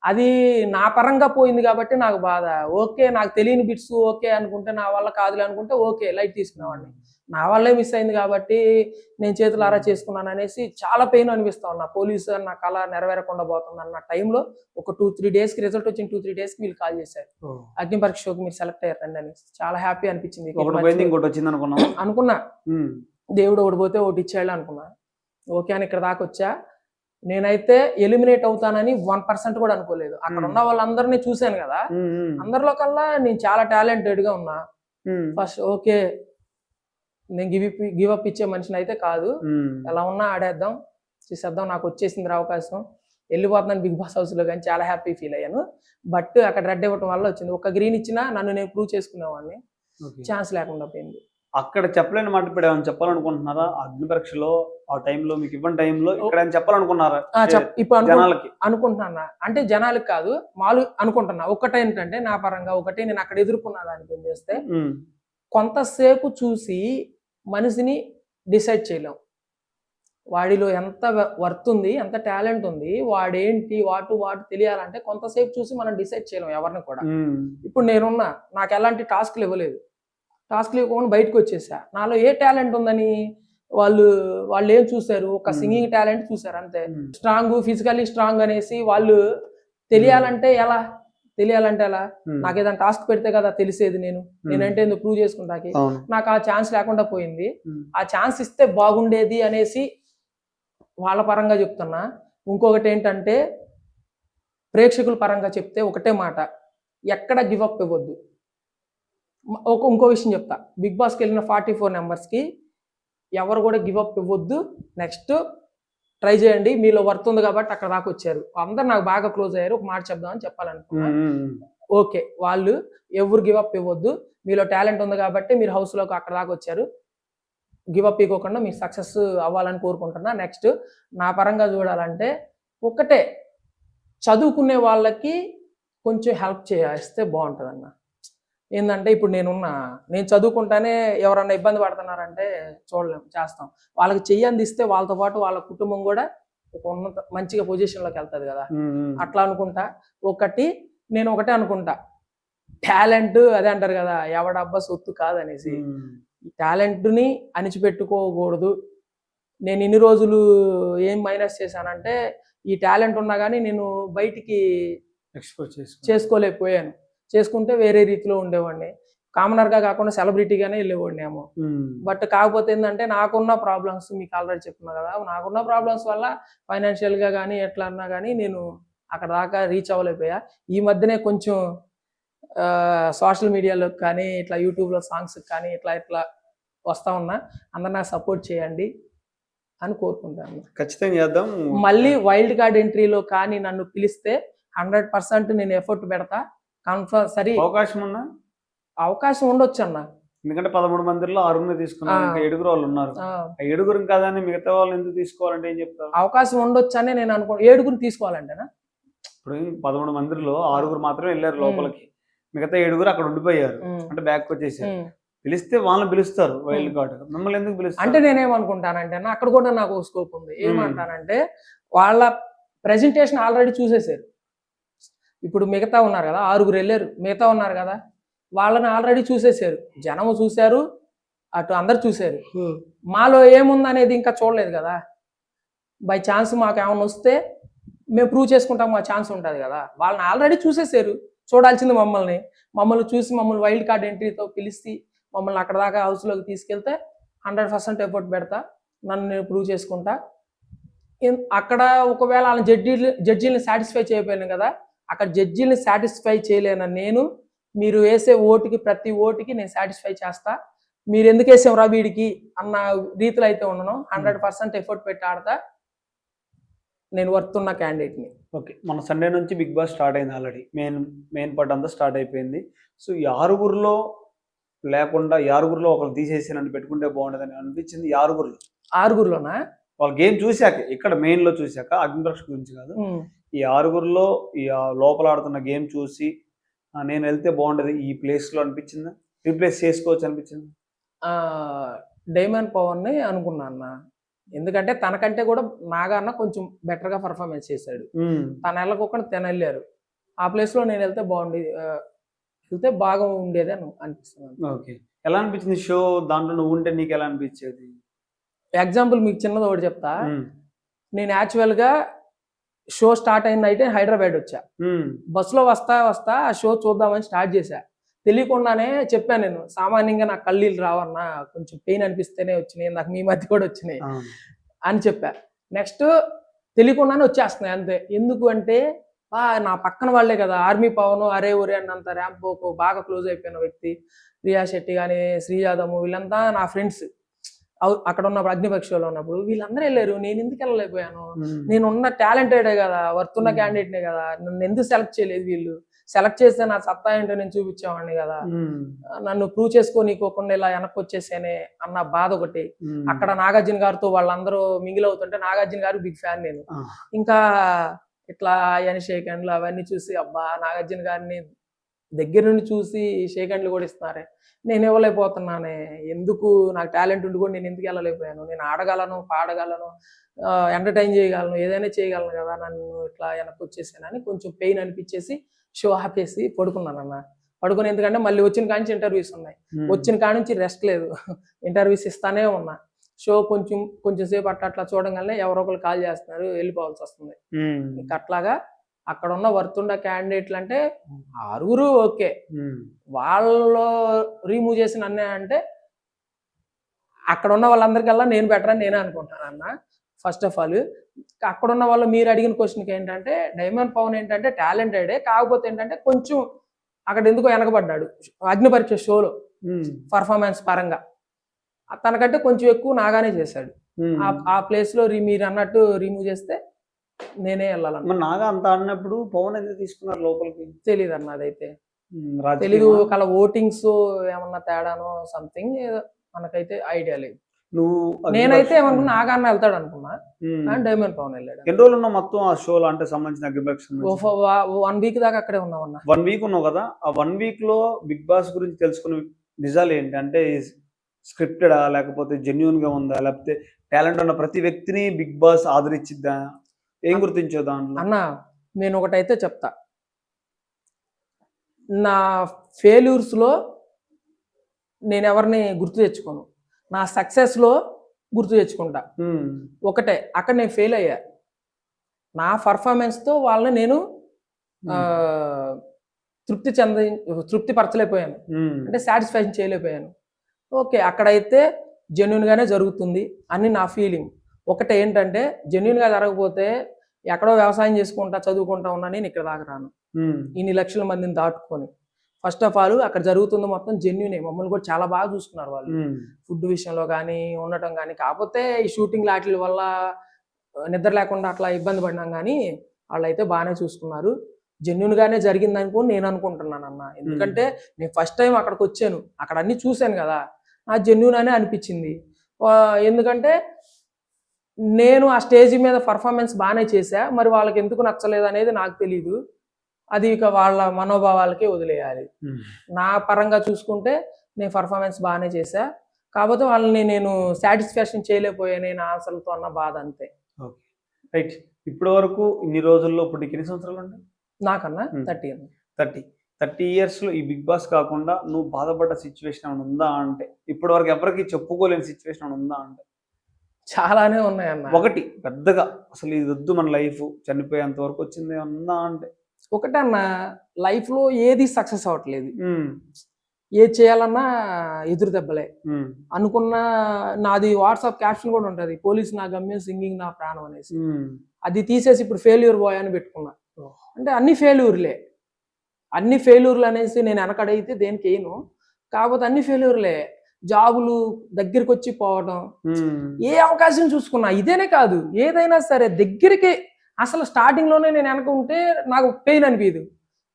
అది నా పరంగా పోయింది కాబట్టి నాకు బాధ. ఓకే నాకు తెలియని బిట్స్ ఓకే అనుకుంటే, నా వల్ల కాదులే అనుకుంటే ఓకే లైట్ తీసుకునేవాడిని. నా వల్లే మిస్ అయింది కాబట్టి నేను చేతులారా చేసుకున్నాను అనేసి చాలా పెయిన్ అనిపిస్తా ఉన్నా. పోలీసు నా కళ నెరవేరకుండా పోతుంది అన్న టైంలో ఒక 2-3 డేస్కి రిజల్ట్ వచ్చిన 2-3 డేస్కి వీళ్ళు కాల్ చేశారు, అగ్ని పరీక్ష షోకి మీరు సెలెక్ట్ అయ్యారండి అని. చాలా హ్యాపీ అనిపించింది. అనుకున్నా దేవుడు ఒకటి పోతే ఒకటి ఇచ్చాడు అనుకున్నా. ఓకే అని ఇక్కడ దాకా వచ్చా. నేనైతే ఎలిమినేట్ అవుతానని 1% కూడా అనుకోలేదు. అక్కడ ఉన్న వాళ్ళందరినీ చూశాను కదా, అందరిలో కల్లా నేను చాలా టాలెంటెడ్ గా ఉన్నా. ఫస్ట్ ఓకే నేను గివ్ అప్ ఇచ్చే మనిషిని అయితే కాదు, ఎలా ఉన్నా ఆడేద్దాం చేసేద్దాం, నాకు వచ్చేసింది అవకాశం, వెళ్ళిపోతున్నాను బిగ్ బాస్ హౌస్ లో. కానీ చాలా హ్యాపీ ఫీల్ అయ్యాను. బట్ అక్కడ రెడ్ ఇవ్వటం వల్ల వచ్చింది. ఒక గ్రీన్ ఇచ్చినా నన్ను నేను ప్రూవ్ చేసుకునేవాడిని, ఛాన్స్ లేకుండా పోయింది. అక్కడ చెప్పలేని మాట ఇప్పుడు ఏమైనా చెప్పాలనుకుంటున్నారా? అగ్ని పరీక్షలో ఆ టైంలో మీకు ఇవ్వని టైంలో ఇక్కడ చెప్పాలనుకున్నారా? ఇప్పుడు అనుకుంటున్నా అంటే జనాలకు కాదు, మాలు అనుకుంటున్నా. ఒకటేంటంటే నా పరంగా ఒకటి నేను అక్కడ ఎదుర్కొన్న దానికి ఏం చేస్తే కొంతసేపు చూసి మనిషిని డిసైడ్ చేయలేం. వాడిలో ఎంత వర్త్ ఉంది, ఎంత టాలెంట్ ఉంది, వాడేంటి వాటు తెలియాలంటే కొంతసేపు చూసి మనం డిసైడ్ చేయలేం ఎవరిని కూడా. ఇప్పుడు నేనున్నా, నాకు ఎలాంటి టాస్క్లు ఇవ్వలేదు, టాస్క్లు ఇవ్వకుండా బయటకు వచ్చేసా. నాలో ఏ టాలెంట్ ఉందని వాళ్ళు ఏం చూసారు, ఒక సింగింగ్ టాలెంట్ చూసారు అంతే. స్ట్రాంగ్, ఫిజికల్లీ స్ట్రాంగ్ అనేసి వాళ్ళు తెలియాలంటే ఎలా? నాకు ఏదైనా టాస్క్ పెడితే కదా తెలిసేది. నేనంటే ఎందుకు ప్రూవ్ చేసుకుంటాకి. నాకు ఆ ఛాన్స్ లేకుండా పోయింది. ఆ ఛాన్స్ ఇస్తే బాగుండేది అనేసి వాళ్ళ పరంగా చెప్తున్నా. ఇంకొకటి ఏంటంటే ప్రేక్షకుల పరంగా చెప్తే ఒకటే మాట, ఎక్కడ గివ్ అప్ ఇవ్వద్దు. ఇంకో విషయం చెప్తా, బిగ్ బాస్కి వెళ్ళిన 44 మెంబర్స్కి ఎవరు కూడా గివ్ అప్ ఇవ్వద్దు. నెక్స్ట్ ట్రై చేయండి, మీలో వర్త్ ఉంది కాబట్టి అక్కడ దాకా వచ్చారు. అందరు నాకు బాగా క్లోజ్ అయ్యారు. ఒక మాట చెప్దామని చెప్పాలనుకున్నా. ఓకే, వాళ్ళు ఎవరు గివ్ అప్ ఇవ్వద్దు, మీలో టాలెంట్ ఉంది కాబట్టి మీరు హౌస్లోకి అక్కడ దాకా వచ్చారు. గివ్ అప్ ఇవ్వకుండా మీరు సక్సెస్ అవ్వాలని కోరుకుంటున్నా. నెక్స్ట్ నా పరంగా చూడాలంటే ఒకటే, చదువుకునే వాళ్ళకి కొంచెం హెల్ప్ చేస్తే బాగుంటుంది అన్న. ఏంటంటే ఇప్పుడు నేను చదువుకుంటానే ఎవరన్నా ఇబ్బంది పడుతున్నారంటే చూడలేం, చేస్తాం. వాళ్ళకి చెయ్యి అందిస్తే వాళ్ళతో పాటు వాళ్ళ కుటుంబం కూడా ఒక ఉన్నత మంచిగా పొజిషన్లోకి వెళ్తుంది కదా. అట్లా అనుకుంటా. నేను ఒకటే అనుకుంటా, టాలెంట్ అదే అంటారు కదా, ఎవడబ్బా సొత్తు కాదనేసి. ఈ టాలెంట్ని అణిచిపెట్టుకోకూడదు. నేను ఇన్ని రోజులు ఏం మైనస్ చేశానంటే, ఈ టాలెంట్ ఉన్నా కానీ నేను బయటికి ఎక్స్పోజ్ చేసుకోలేకపోయాను. చేసుకుంటే వేరే రీతిలో ఉండేవాడిని, కామనర్గా కాకుండా సెలబ్రిటీగానే వెళ్ళేవాడిని ఏమో. బట్ కాకపోతే ఏంటంటే నాకున్న ప్రాబ్లమ్స్ మీకు ఆల్రెడీ చెప్తున్నా కదా, నాకున్న ప్రాబ్లమ్స్ వల్ల ఫైనాన్షియల్గా కానీ ఎట్లా అన్నా కానీ నేను అక్కడ దాకా రీచ్ అవ్వలేకపోయా. ఈ మధ్యనే కొంచెం సోషల్ మీడియాలో కానీ ఇట్లా యూట్యూబ్లో సాంగ్స్ కానీ ఇట్లా వస్తూ ఉన్నా. అందరు నాకు సపోర్ట్ చేయండి అని కోరుకుంటాను. ఖచ్చితంగా చేద్దాం. మళ్ళీ వైల్డ్ కార్డ్ ఎంట్రీలో కానీ నన్ను పిలిస్తే 100% నేను ఎఫర్ట్ పెడతా. కంపల్సరీ అవకాశం ఉండొచ్చు అన్న. ఎందుకంటే 13 మందిలో 6 తీసుకున్నారు, ఇంకా 7 వాళ్ళు ఉన్నారు. 7 కాదని మిగతా వాళ్ళు ఎందుకు తీసుకోవాలంటే ఏం చెప్తారు? అవకాశం ఉండొచ్చు అని నేను అనుకోను. 7 తీసుకోవాలంటేనా? ఇప్పుడు 13 మందిలో 6 మాత్రమే వెళ్ళారు లోపలికి, మిగతా 7 అక్కడ ఉండిపోయారు, అంటే బ్యాక్ వచ్చేసారు. పిలిస్తే వాళ్ళని పిలుస్తారు వైల్డ్ కార్డ్, మిమ్మల్ని ఎందుకు పిలుస్తారు అంటే నేనేమనుకుంటానంటే అక్కడ కూడా నాకు స్కోప్ ఉంది. ఏమంటానంటే వాళ్ళ ప్రెజెంటేషన్ ఆల్రెడీ చూసేసారు. ఇప్పుడు మిగతా ఉన్నారు కదా, 6 వెళ్ళారు, మిగతా ఉన్నారు కదా, వాళ్ళని ఆల్రెడీ చూసేసారు. జనము చూశారు, అటు అందరు చూశారు. మాలో ఏముందనేది ఇంకా చూడలేదు కదా. బై ఛాన్స్ మాకు ఏమైనా వస్తే మేము ప్రూవ్ చేసుకుంటాం, మా ఛాన్స్ ఉంటుంది కదా. వాళ్ళని ఆల్రెడీ చూసేసారు. చూడాల్సింది మమ్మల్ని చూసి మమ్మల్ని వైల్డ్ కార్డ్ ఎంట్రీతో పిలిచి మమ్మల్ని అక్కడ దాకా హౌస్లోకి తీసుకెళ్తే 100% ఎఫర్ట్ పెడతా, నన్ను నేను ప్రూవ్ చేసుకుంటా. అక్కడ ఒకవేళ వాళ్ళ జడ్జీలను సాటిస్ఫై చేయకపోయాను కదా, అక్కడ జడ్జీలను సాటిస్ఫై చేయలేను నేను. మీరు వేసే ఓటుకి ప్రతి ఓటుకి నేను సాటిస్ఫై చేస్తా. మీరు ఎందుకు వేసాం రా వీడికి అన్న రీతిలో అయితే ఉండను. 100% ఎఫర్ట్ పెట్టి ఆడతా. నేను వర్తున్న క్యాండిడేట్ని. ఓకే, మన సండే నుంచి బిగ్ బాస్ స్టార్ట్ అయింది ఆల్రెడీ. మెయిన్ పార్ట్ అంతా స్టార్ట్ అయిపోయింది. సో ఈ 6 లేకుండా 6 ఒకరు తీసేసి నన్ను పెట్టుకుంటే బాగుండదని అనిపించింది. 6లోనా వాళ్ళ గేమ్ చూశాక, ఇక్కడ మెయిన్ లో చూశాక, అగ్నిపరీక్ష గురించి కాదు, ఈ 6 ఈ లోపల ఆడుతున్న గేమ్ చూసి నేను వెళ్తే బాగుండదు ఈ ప్లేస్ లో అనిపించిందా? రీప్లేస్ చేసుకోవచ్చు అనిపించింది? డైమండ్ పవన్ ని అనుకున్నా అన్న. ఎందుకంటే తనకంటే కూడా నాగన్న కొంచెం బెటర్ గా పర్ఫార్మెన్స్ చేశాడు. తన వెళ్ళకుండా తను వెళ్ళారు. ఆ ప్లేస్ లో నేను వెళ్తే బాగా ఉండేది అని అనిపిస్తుంది. ఓకే, ఎలా అనిపించింది షో? దాంట్లో నువ్వు ఉంటే నీకు ఎలా అనిపించేది? ఎగ్జాంపుల్ మీకు చిన్నది ఒకటి చెప్తా. నేను యాక్చువల్ గా షో స్టార్ట్ అయింది అయితే హైదరాబాద్ వచ్చా. బస్సులో వస్తా ఆ షో చూద్దామని స్టార్ట్ చేశా. తెలియకుండానే చెప్పాను నేను, సామాన్యంగా నాకు కళ్ళీళ్ళు రావన్నా, కొంచెం పెయిన్ అనిపిస్తేనే వచ్చినాయి, నాకు మీ మధ్య కూడా వచ్చినాయి అని చెప్పా. నెక్స్ట్ తెలియకుండానే వచ్చేస్తున్నాయి అంతే. ఎందుకు అంటే నా పక్కన వాళ్ళే కదా, ఆర్మీ పవన్, అరే ఒరే అన్నంత ర్యాంప్ బాగా క్లోజ్ అయిపోయిన వ్యక్తి, రియా శెట్టి కానీ, శ్రీయాదము, వీళ్ళంతా నా ఫ్రెండ్స్. అక్కడ ఉన్నప్పుడు అగ్నిపక్షలో ఉన్నప్పుడు వీళ్ళందరూ వెళ్ళారు, నేను ఎందుకు వెళ్ళలేకపోయాను? నేను ఉన్న టాలెంటెడే కదా, వర్తున్న క్యాండిడేట్నే కదా, నన్ను ఎందుకు సెలెక్ట్ చేయలేదు? వీళ్ళు సెలెక్ట్ చేస్తే నా సత్తా ఏంటో నేను చూపించేవాడిని కదా, నన్ను ప్రూవ్ చేసుకోనీకోకుండా ఇలా వెనక్కి వచ్చేసానే అన్న బాధ ఒకటి. అక్కడ నాగార్జున గారితో వాళ్ళందరూ మింగిల్ అవుతుంటే, నాగార్జున గారు బిగ్ ఫ్యాన్ నేను. ఇంకా ఇట్లా షేక్ హ్యాండ్లు అవన్నీ చూసి అబ్బా నాగార్జున గారిని దగ్గర నుండి చూసి షేక్ హ్యాండ్లు కూడా ఇస్తున్నారే, నేను ఇవ్వలేకపోతున్నానే, ఎందుకు నాకు టాలెంట్ ఉండి కూడా నేను ఎందుకు వెళ్ళలేకపోయాను, నేను ఆడగలను, పాడగలను, ఎంటర్టైన్ చేయగలను, ఏదైనా చేయగలను కదా, నన్ను ఇట్లా వెనక్కి వచ్చేసానని కొంచెం పెయిన్ అనిపించేసి షో ఆపేసి పడుకున్నానన్న. పడుకుని ఎందుకంటే మళ్ళీ వచ్చిన కాడి నుంచి ఇంటర్వ్యూస్ ఉన్నాయి, వచ్చిన కాడి నుంచి రెస్ట్ లేదు, ఇంటర్వ్యూస్ ఇస్తానే ఉన్నా. షో కొంచెం సేపు అట్లా చూడగానే ఎవరో ఒకరు కాల్ చేస్తున్నారు, వెళ్ళిపోవాల్సి వస్తుంది. ఇంకా అట్లాగా అక్కడ ఉన్న వర్తుండ క్యాండిడేట్లు అంటే 6 ఓకే, వాళ్ళు రిమూవ్ చేసిన అన్నీ అంటే అక్కడ ఉన్న వాళ్ళందరికల్లా నేను బెటర్ అని నేనే అనుకుంటాను అన్న. ఫస్ట్ ఆఫ్ ఆల్ అక్కడ ఉన్న వాళ్ళు మీరు అడిగిన క్వశ్చన్కి ఏంటంటే డైమండ్ పవన్ ఏంటంటే టాలెంటెడే, కాకపోతే ఏంటంటే కొంచెం అక్కడ ఎందుకో వెనకబడ్డాడు అగ్నిపరీక్ష షోలో పర్ఫార్మెన్స్ పరంగా. తనకంటే కొంచెం ఎక్కువ నాగానే చేశాడు. ఆ ప్లేస్ లో మీరు అన్నట్టు రిమూవ్ చేస్తే నేనే వెళ్ళాలన్న. నాగా అంత ఆడినప్పుడు పవన్ ఎందుకు తీసుకున్నారు లోపలికి తెలియదు అన్న, అదైతే తెలీదు. ఒకళ్ళ ఓటింగ్స్ ఏమన్నా తేడానో సంథింగ్, మనకైతే ఐడియా లేదు. నేనైతే ఏమనుకున్నా నాగాన్న వెళ్తాడు అనుకున్నా, కానీ డైమండ్ పవన్ వెళ్ళాడు. ఎన్ని రోజులు ఉన్నావు మొత్తం ఆ షోలో, అంటే సంబంధించిన అగ్నిపరీక్ష? 1 వీక్ దాకా అక్కడే ఉన్నామన్నా. 1 వీక్ ఉన్నావు కదా, ఆ 1 వీక్ లో బిగ్ బాస్ గురించి తెలుసుకున్న నిజాలు ఏంటి? అంటే స్క్రిప్టెడా, లేకపోతే జెన్యున్ గా ఉందా, లేకపోతే టాలెంట్ ఉన్న ప్రతి వ్యక్తిని బిగ్ బాస్ ఆదరించిద్దా, ఏం గుర్తించో దాంట్లో? అన్న నేను ఒకటైతే చెప్తా, నా ఫెయిల్యూర్స్ లో నేను ఎవరిని గుర్తు తెచ్చుకోను, నా సక్సెస్ లో గుర్తు తెచ్చుకుంటా. ఒకటే, అక్కడ నేను ఫెయిల్ అయ్యా, నా పర్ఫార్మెన్స్ తో వాళ్ళని నేను తృప్తి పరచలేకపోయాను, అంటే సాటిస్ఫాక్షన్ చేయలేకపోయాను. ఓకే, అక్కడైతే జెన్యున్ గానే జరుగుతుంది అని నా ఫీలింగ్. ఒకటే ఏంటంటే జెన్యున్ గా జరగకపోతే ఎక్కడో వ్యవసాయం చేసుకుంటా చదువుకుంటా ఉన్నా నేను ఇక్కడ దాకా రాను, ఇన్ని లక్షల మందిని దాటుకొని. ఫస్ట్ ఆఫ్ ఆల్ అక్కడ జరుగుతుంది మొత్తం జెన్యునే, మమ్మల్ని కూడా చాలా బాగా చూసుకున్నారు వాళ్ళు, ఫుడ్ విషయంలో కానీ ఉండటం కానీ. కాకపోతే ఈ షూటింగ్ లాట్ల వల్ల నిద్ర లేకుండా అట్లా ఇబ్బంది పడినాం, కానీ వాళ్ళైతే బాగానే చూసుకున్నారు. జెన్యున్ గానే జరిగింది అనుకో నేను అనుకుంటున్నాను అన్న. ఎందుకంటే నేను ఫస్ట్ టైం అక్కడికి వచ్చాను, అక్కడ అన్ని చూశాను కదా, నా జెన్యున్ అనే అనిపించింది. ఎందుకంటే నేను ఆ స్టేజ్ మీద పర్ఫార్మెన్స్ బాగానే చేశా, మరి వాళ్ళకి ఎందుకు నచ్చలేదు అనేది నాకు తెలీదు, అది ఇక వాళ్ళ మనోభావాలకే వదిలేయాలి. నా పరంగా చూసుకుంటే నేను పర్ఫార్మెన్స్ బాగానే చేశా, కాకపోతే వాళ్ళని నేను సాటిస్ఫాక్షన్ చేయలేకపోయాను నా ఆన్సర్లతో అన్న బాధ, అంతే. Okay, right. ఇప్పటి వరకు ఇన్ని రోజుల్లో ఇప్పుడు ఎన్ని సంవత్సరాలు ఉంటాయి? నాకన్నా 30 years లో ఈ బిగ్ బాస్ కాకుండా నువ్వు బాధపడ్డ సిచ్యువేషన్ ఏమైనా ఉందా అంటే, ఇప్పటి వరకు ఎవరికి చెప్పుకోలేని సిచ్యువేషన్ ఏమైనా ఉందా అంటే? చాలానే ఉన్నాయన్న. ఒకటి పెద్దగా అసలు ఇది వద్దు మన లైఫ్ చనిపోయేంత వరకు వచ్చింది ఉందా అంటే? ఒకటన్న, లైఫ్ లో ఏది సక్సెస్ అవ్వట్లేదు, ఏది చేయాలన్నా ఎదురు దెబ్బలే. అనుకున్న నాది వాట్సాప్ క్యాప్షన్ కూడా ఉంటది, పోలీస్ నా గమ్యం సింగింగ్ నా ప్రాణం అనేసి. అది తీసేసి ఇప్పుడు ఫెయిల్యూర్ బాయ్ అని పెట్టుకున్నా. అంటే అన్ని ఫెయిల్యూర్లు అనేసి నేను వెనకడైతే దేనికి వేయను, కాకపోతే అన్ని ఫెయిల్యూర్లే. జాబులు దగ్గరికి వచ్చి పోవడం, ఏ అవకాశం చూసుకున్నా, ఇదేనే కాదు ఏదైనా సరే దగ్గరికి, అసలు స్టార్టింగ్ లోనే నేను వెనక ఉంటే నాకు పెయిన్ అనిపించదు,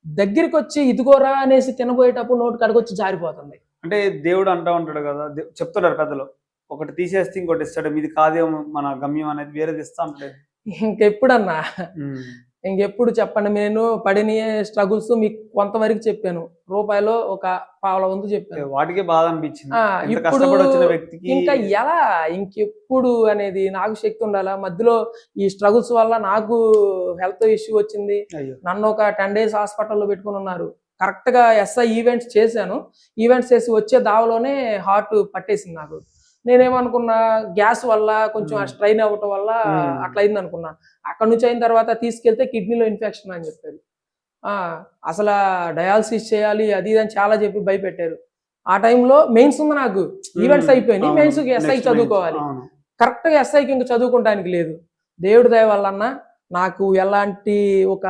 దగ్గరికి వచ్చి ఇదిగోరా అనేసి తినబోయేటప్పుడు నోటి కడకొచ్చి జారిపోతుంది. అంటే దేవుడు అంటా ఉంటాడు కదా, చెప్తుంటారు పెద్దలు, ఒకటి తీసేస్తే ఇంకోటి ఇస్తాడు, మీది కాదేమో మన గమ్యం అనేది వేరేది ఇస్తా ఉంటాడు. ఇంకెప్పుడన్నా, ఇంకెప్పుడు చెప్పండి, నేను పడిన స్ట్రగుల్స్ మీకు కొంతవరకు చెప్పాను, రూపాయలో ఒక పావుల వంతు చెప్పాను, వాటికే బాధ అనిపించింది. ఇప్పుడు ఇంకా ఎలా, ఇంకెప్పుడు అనేది నాకు శక్తి ఉండాలా. మధ్యలో ఈ స్ట్రగుల్స్ వల్ల నాకు హెల్త్ ఇష్యూ వచ్చింది, నన్ను ఒక 10 days హాస్పిటల్లో పెట్టుకుని ఉన్నారు. కరెక్ట్ గా SI ఈవెంట్స్ చేశాను, ఈవెంట్స్ చేసి వచ్చే దావలోనే హార్ట్ పట్టేసింది నాకు. నేనేమనుకున్నా గ్యాస్ వల్ల కొంచెం స్ట్రైన్ అవ్వటం వల్ల అట్లా అయింది అనుకున్నా. అక్కడ నుంచి అయిన తర్వాత తీసుకెళ్తే కిడ్నీలో ఇన్ఫెక్షన్ అని చెప్పారు. అసలు డయాలసిస్ చేయాలి అది ఇది అని చాలా చెప్పి భయపెట్టారు. ఆ టైంలో మెయిన్స్ ఉంది నాకు, ఈవెంట్స్ అయిపోయింది, మెయిన్స్ SI చదువుకోవాలి. కరెక్ట్ గా SIకి ఇంకా చదువుకోవడానికి లేదు. దేవుడి దయ వల్ల అన్న నాకు ఎలాంటి ఒక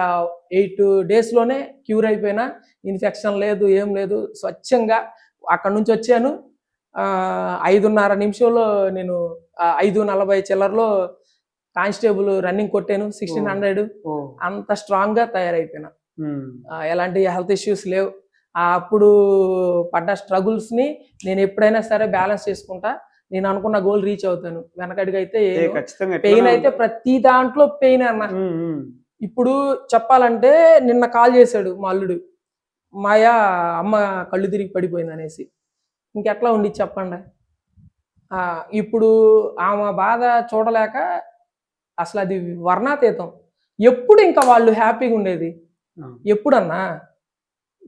8 days లోనే క్యూర్ అయిపోయినా, ఇన్ఫెక్షన్ లేదు, ఏం లేదు, స్వచ్ఛంగా అక్కడ నుంచి వచ్చాను. 5:30 నిమిషంలో నేను 5:40 చిల్లరలో కానిస్టేబుల్ రన్నింగ్ కొట్టాను 1600. అంత స్ట్రాంగ్ గా తయారైపోయినా, ఎలాంటి హెల్త్ ఇష్యూస్ లేవు. అప్పుడు పడ్డ స్ట్రగుల్స్ ని నేను ఎప్పుడైనా సరే బ్యాలెన్స్ చేసుకుంటా, నేను అనుకున్న గోల్ రీచ్ అవుతాను. వెనకడిగా అయితే పెయిన్ అయితే ప్రతి దాంట్లో పెయిన్ అన్న. ఇప్పుడు చెప్పాలంటే నిన్న కాల్ చేశాడు మా అల్లుడు, మాయా అమ్మ కళ్ళు తిరిగి పడిపోయింది అనేసి ఇంకెట్లా ఉండి చెప్పండి. ఇప్పుడు ఆమె బాధ చూడలేక అసలు అది వర్ణాతీతం. ఎప్పుడు ఇంకా వాళ్ళు హ్యాపీగా ఉండేది ఎప్పుడన్నా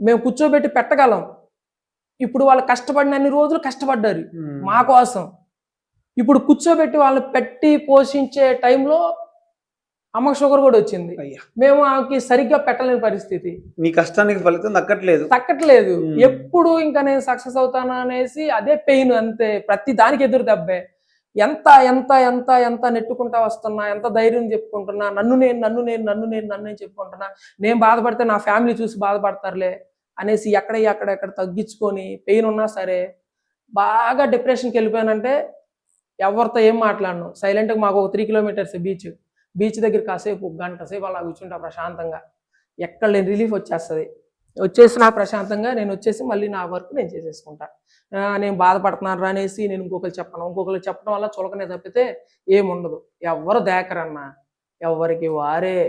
మేము కూర్చోబెట్టి పెట్టగలం. ఇప్పుడు వాళ్ళు కష్టపడినన్ని రోజులు కష్టపడ్డారు మా కోసం. ఇప్పుడు కూర్చోబెట్టి వాళ్ళు పెట్టి పోషించే టైంలో అమ్మకు షుగర్ కూడా వచ్చింది. మేము ఆమెకి సరిగ్గా పెట్టలేని పరిస్థితి. నీ కష్టానికి ఫలితం తక్కట్లేదు. ఎప్పుడు ఇంకా నేను సక్సెస్ అవుతాను అనేసి అదే పెయిన్ అంతే. ప్రతి దానికి ఎదురు దెబ్బే. ఎంత ఎంత ఎంత ఎంత నెట్టుకుంటా వస్తున్నా, ఎంత ధైర్యం చెప్పుకుంటున్నా, నన్ను నేను చెప్పుకుంటున్నా. నేను బాధపడితే నా ఫ్యామిలీ చూసి బాధపడతారులే అనేసి ఎక్కడ తగ్గించుకొని పెయిన్ ఉన్నా సరే బాగా డిప్రెషన్కి వెళ్ళిపోయానంటే ఎవరితో ఏం మాట్లాడను. సైలెంట్గా మాకు ఒక 3 కిలోమీటర్స్ బీచ్ దగ్గర కాసేపు గంట సేపు అలా కూర్చుంటా ప్రశాంతంగా. ఎక్కడ లేని రిలీఫ్ వచ్చేసి నా ప్రశాంతంగా నేను వచ్చేసి మళ్ళీ నా వర్క్ నేను చేసేసుకుంటా. నేను బాధపడుతున్నాను అనేసి నేను ఇంకొకరు చెప్పడం వల్ల చులకనే తప్పితే ఏముండదు. ఎవ్వరు దేకరన్నా, ఎవరికి వారే.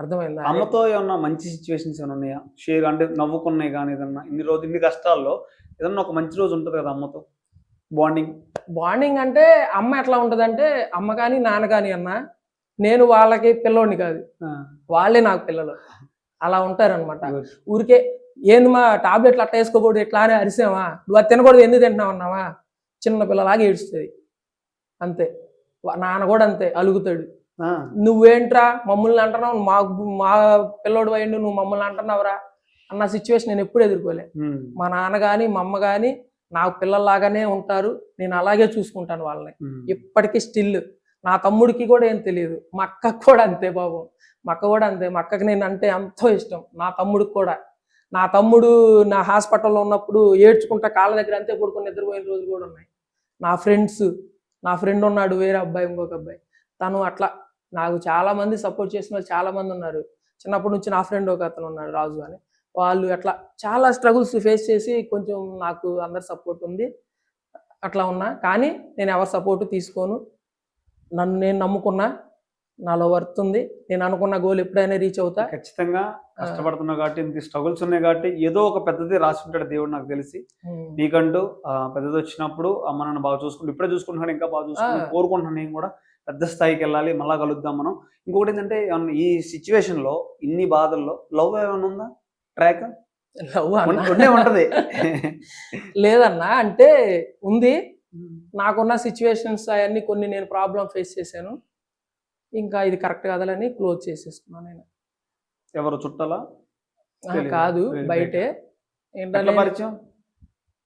అర్థమైందా? అమ్మతో ఏమన్నా మంచి సిచ్యువేషన్స్ ఏమైనా ఉన్నాయా షేర్? అంటే నవ్వుకున్నాయి కానీ ఏదన్నా ఇన్ని కష్టాల్లో ఏదన్నా ఒక మంచి రోజు ఉంటుంది కదా అమ్మతో బాండింగ్ అంటే అమ్మ ఎట్లా ఉంటుందంటే, అమ్మ కానీ నాన్న కానీ అన్న నేను వాళ్ళకి పిల్లోడిని కాదు, వాళ్ళే నాకు పిల్లలు. అలా ఉంటారనమాట. ఊరికే ఏంది మా టాబ్లెట్లు అట్లా వేసుకోకూడదు ఎట్లా అని అరిసామా, నువ్వు అది తినకూడదు ఎందుకు తింటున్నావు అన్నావా, చిన్న పిల్లలాగా ఏడుస్తుంది అంతే. నాన్న కూడా అంతే అలుగుతాడు. నువ్వేంట్రా మమ్మల్ని అంటున్నావు, మా పిల్లోడు అయ్యిండు నువ్వు మమ్మల్ని అంటున్నావురా అన్న సిచ్యువేషన్ నేను ఎప్పుడు ఎదుర్కోలే. మా నాన్న కానీ మా అమ్మ కానీ నాకు పిల్లల్లాగానే ఉంటారు. నేను అలాగే చూసుకుంటాను వాళ్ళని ఇప్పటికీ స్టిల్. నా తమ్ముడికి కూడా ఏం తెలియదు, మా అక్కకు కూడా అంతే బాబు. మా అక్క కూడా అంతే. మా అక్కకి నేను అంటే ఎంతో ఇష్టం. నా తమ్ముడికి కూడా. నా తమ్ముడు నా హాస్పిటల్లో ఉన్నప్పుడు ఏడ్చుకుంటా కాళ్ళ దగ్గర అంతే పడుకొని నిద్రపోయిన రోజులు కూడా ఉన్నాయి. నా ఫ్రెండ్ ఉన్నాడు వేరే అబ్బాయి, ఇంకొక అబ్బాయి, తను అట్లా నాకు చాలా మంది సపోర్ట్ చేసిన వాళ్ళు చాలా మంది ఉన్నారు. చిన్నప్పటి నుంచి నా ఫ్రెండ్ ఒక అతను ఉన్నాడు రాజు అని. వాళ్ళు అట్లా చాలా స్ట్రగుల్స్ ఫేస్ చేసి కొంచెం నాకు అందరి సపోర్ట్ ఉంది. అట్లా ఉన్నా కానీ నేను ఎవరి సపోర్ట్ తీసుకోను. నన్ను నేను నమ్ముకున్నా, నాలో వర్త్ ఉంది. నేను అనుకున్న గోల్ ఎప్పుడైనా రీచ్ అవుతా. ఖచ్చితంగా కష్టపడుతున్నా కాబట్టి ఇంత స్ట్రగుల్స్ ఉన్నాయి కాబట్టి ఏదో ఒక పెద్దది రాసి ఉంటాడు దేవుడు నాకు తెలిసి. నీకంటూ పెద్దది వచ్చినప్పుడు అమ్మ నన్ను బాగా చూసుకుంటూ ఇప్పుడే చూసుకుంటున్నాడు, ఇంకా బాగా చూసుకుంటూ కోరుకుంటున్నాను. నేను కూడా పెద్ద స్థాయికి వెళ్ళాలి, మళ్ళా కలుద్దాం మనం. ఇంకొకటి ఏంటంటే ఈ సిచ్యువేషన్ లో ఇన్ని బాధల్లో లవ్ ఏమైనా ఉందా ట్రాక్? ఉంటది లేదన్నా అంటే ఉంది. నాకున్న సిచ్యువేషన్స్ అవన్నీ కొన్ని నేను ప్రాబ్లం ఫేస్ చేశాను. ఇంకా ఇది కరెక్ట్ కదలని క్లోజ్ చేసేసుకున్నాను నేను. ఎవరు చుట్టాలా? కాదు, బయటే. ఏంటంటే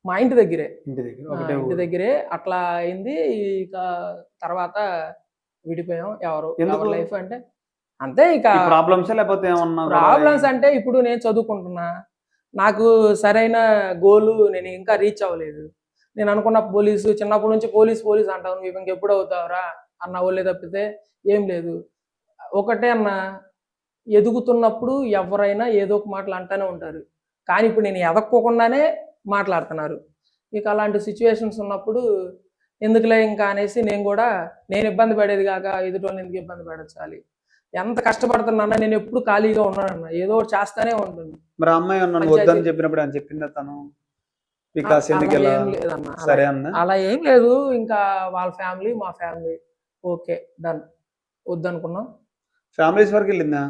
మా ఇంటి దగ్గరే అట్లా అయింది. ఇక తర్వాత విడిపోయాం. ఎవరు లైఫ్ అంటే అంతే. ఇక ప్రాబ్లమ్స్ లేకపోతే ప్రాబ్లమ్స్ అంటే ఇప్పుడు నేను చదువుకుంటున్నా, నాకు సరైన గోలు నేను ఇంకా రీచ్ అవ్వలేదు. నేను అనుకున్న పోలీసు, చిన్నప్పటి నుంచి పోలీస్ అంటావు, నువ్వు ఇంకెప్పుడు అవుతావురా అన్న వాళ్ళే తప్పితే ఏం లేదు. ఒకటే అన్న, ఎదుగుతున్నప్పుడు ఎవరైనా ఏదో ఒక మాటలు అంటూనే ఉంటారు. కానీ ఇప్పుడు నేను ఎదక్కోకుండానే మాట్లాడుతున్నారు. ఇక అలాంటి సిచ్యువేషన్స్ ఉన్నప్పుడు ఎందుకులే ఇంకా అనేసి నేను ఇబ్బంది పడేది కాక ఎదుటి వాళ్ళని ఎందుకు ఇబ్బంది పడచాలి. ఎంత కష్టపడుతున్నా నేను ఎప్పుడు ఖాళీగా ఉన్నానన్న, ఏదో ఒకటి చేస్తానే ఉంటుంది. మరి అమ్మాయి వద్దని చెప్పినప్పుడు అని చెప్పిందా తను? అలా ఏం లేదు. ఇంకా వాళ్ళ ఫ్యామిలీ మా ఫ్యామిలీ ఓకే డన్, వద్దనుకున్నాం. ఫ్యామిలీస్ వరకు వెళ్ళిందా?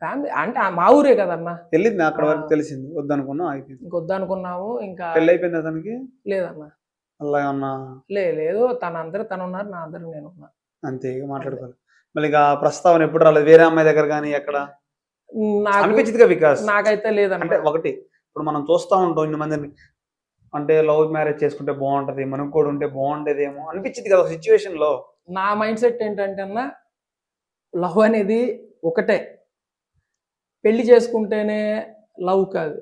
ఫ్యామిలీ అంటే మా ఊరే కదన్నా, వెళ్ళింది అక్కడ వరకు తెలిసింది. వద్దనుకున్నాం, అయిపోయింది. వద్దనుకున్నాము. ఇంకా పెళ్ళి అయిపోయింది అతనికి? లేదన్నా. అలా ఏమన్నా? లేదు, తను ఉన్నారు, నా అందరూ నేను ఉన్నా అంతే. మాట్లాడుకోవాలి. మళ్ళీ ప్రస్తావన ఎప్పుడు రాలేదు వేరే అమ్మాయి దగ్గర కానీ ఎక్కడ అనిపించిందిగా? వికాస్ నాకైతే లేదన్న. అంటే ఒకటి ఇప్పుడు మనం చూస్తూ ఉంటాం ఇన్ని మందిని, అంటే లవ్ మ్యారేజ్ చేసుకుంటే బాగుంటది, మనకు కూడా ఉంటే బాగుండేదేమో అనిపించింది కదా సిచ్యువేషన్ లో. నా మైండ్ సెట్ ఏంటంటే అన్న, లవ్ అనేది ఒకటే, పెళ్లి చేసుకుంటేనే లవ్ కాదు.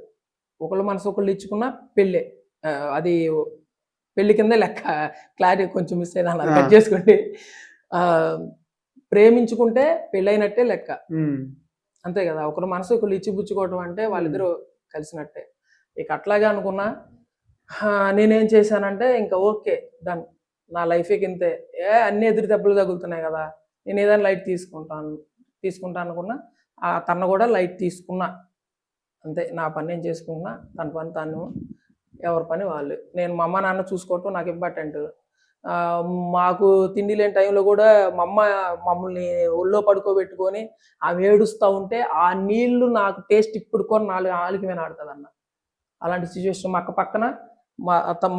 ఒకళ్ళు మనసు ఒకళ్ళు ఇచ్చుకున్నా పెళ్ళే. అది పెళ్లి కింద లెక్క. క్లారిటీ కొంచెం మిస్ అయినా కట్ చేసుకోండి. ప్రేమించుకుంటే పెళ్ళైనట్టే లెక్క, అంతే కదా. ఒకరు మనసు ఒకళ్ళు ఇచ్చిపుచ్చుకోవటం అంటే వాళ్ళిద్దరూ కలిసినట్టే. ఇక అట్లాగే అనుకున్నా. నేనేం చేశానంటే ఇంకా ఓకే డన్, నా లైఫ్కి ఇంతే, అన్ని ఎదురు దెబ్బలు తగులుతున్నాయి కదా, నేను ఏదైనా లైట్ తీసుకుంటా అనుకున్నా. తను కూడా లైట్ తీసుకున్నా అంతే, నా పని నేను చేసుకుంటున్నా, తన పని తను, ఎవరి పని వాళ్ళు. నేను మా అమ్మ నాన్న చూసుకోవటం నాకు ఇంపార్టెంట్. మాకు తిండి లేని టైంలో కూడా మా అమ్మ మమ్మల్ని ఒళ్ళో పడుకోబెట్టుకొని ఆమె ఏడుస్తూ ఉంటే ఆ నీళ్లు నాకు టేస్ట్ ఇప్పుడు కూడా నాలుగు మీద ఆడుతుంది అన్న. అలాంటి సిచ్యువేషన్ మా అక్క పక్కన,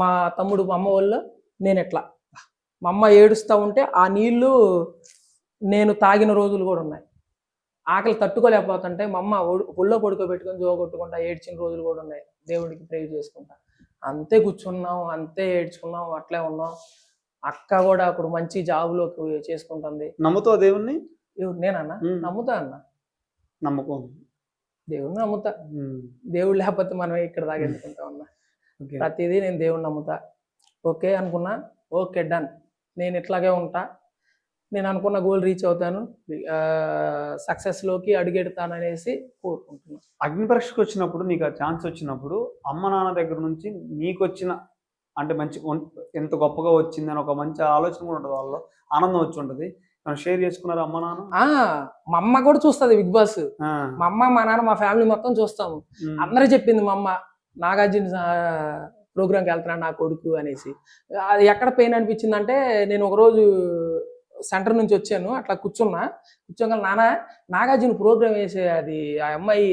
మా తమ్ముడు మా అమ్మ వాళ్ళు, నేను ఎట్లా మా అమ్మ ఏడుస్తూ ఉంటే ఆ నీళ్లు నేను తాగిన రోజులు కూడా ఉన్నాయి. ఆకలి తట్టుకోలేకపోతుంటే మా అమ్మ ఒళ్ళో పడుకోబెట్టుకొని జోగొట్టుకుంటా ఏడ్చిన రోజులు కూడా ఉన్నాయి. దేవుడికి ప్రే చేసుకుంటా. అంతే కూర్చున్నాం, అంతే ఏడ్చుకున్నాం, అట్లే ఉన్నాం. అక్క కూడా అప్పుడు మంచి జాబ్లోకి చేసుకుంటుంది. నమ్ముతావు దేవుణ్ణి? నేనన్నా నమ్ముతా అన్న, నమ్మకం దేవుడిని నమ్ముతా. దేవుడు లేకపోతే మనం ఇక్కడ దాకా ఎందుకుంటా ఉన్నా. ప్రతిదీ నేను దేవుడిని నమ్ముతా. ఓకే అనుకున్నా, ఓకే డన్, నేను ఇట్లాగే ఉంటా, నేను అనుకున్న గోల్ రీచ్ అవుతాను, సక్సెస్లోకి అడుగెడతాననేసి కోరుకుంటున్నాను. అగ్ని పరీక్షకు వచ్చినప్పుడు, నీకు ఆ ఛాన్స్ వచ్చినప్పుడు అమ్మ నాన్న దగ్గర నుంచి నీకు వచ్చిన అంటే మంచి ఎంత గొప్పగా వచ్చిందని ఒక మంచి ఆలోచన కూడా ఉంటుంది, వాళ్ళలో ఆనందం వచ్చి ఉంటుంది. షేర్ చేసుకున్నారు అమ్మ నాన్న? మా అమ్మ కూడా చూస్తుంది బిగ్ బాస్. మా అమ్మ మా నాన్న మా ఫ్యామిలీ మొత్తం చూస్తాము. అందరూ చెప్పింది మా అమ్మ, నాగార్జున ప్రోగ్రామ్కి వెళ్తున్నాను నా కొడుకు అనేసి. అది ఎక్కడ పెయిన్ అనిపించింది అంటే, నేను ఒకరోజు సెంటర్ నుంచి వచ్చాను, అట్లా కూర్చోగా నాన్న నాగార్జున ప్రోగ్రామ్ వేసే అది ఆ అమ్మాయి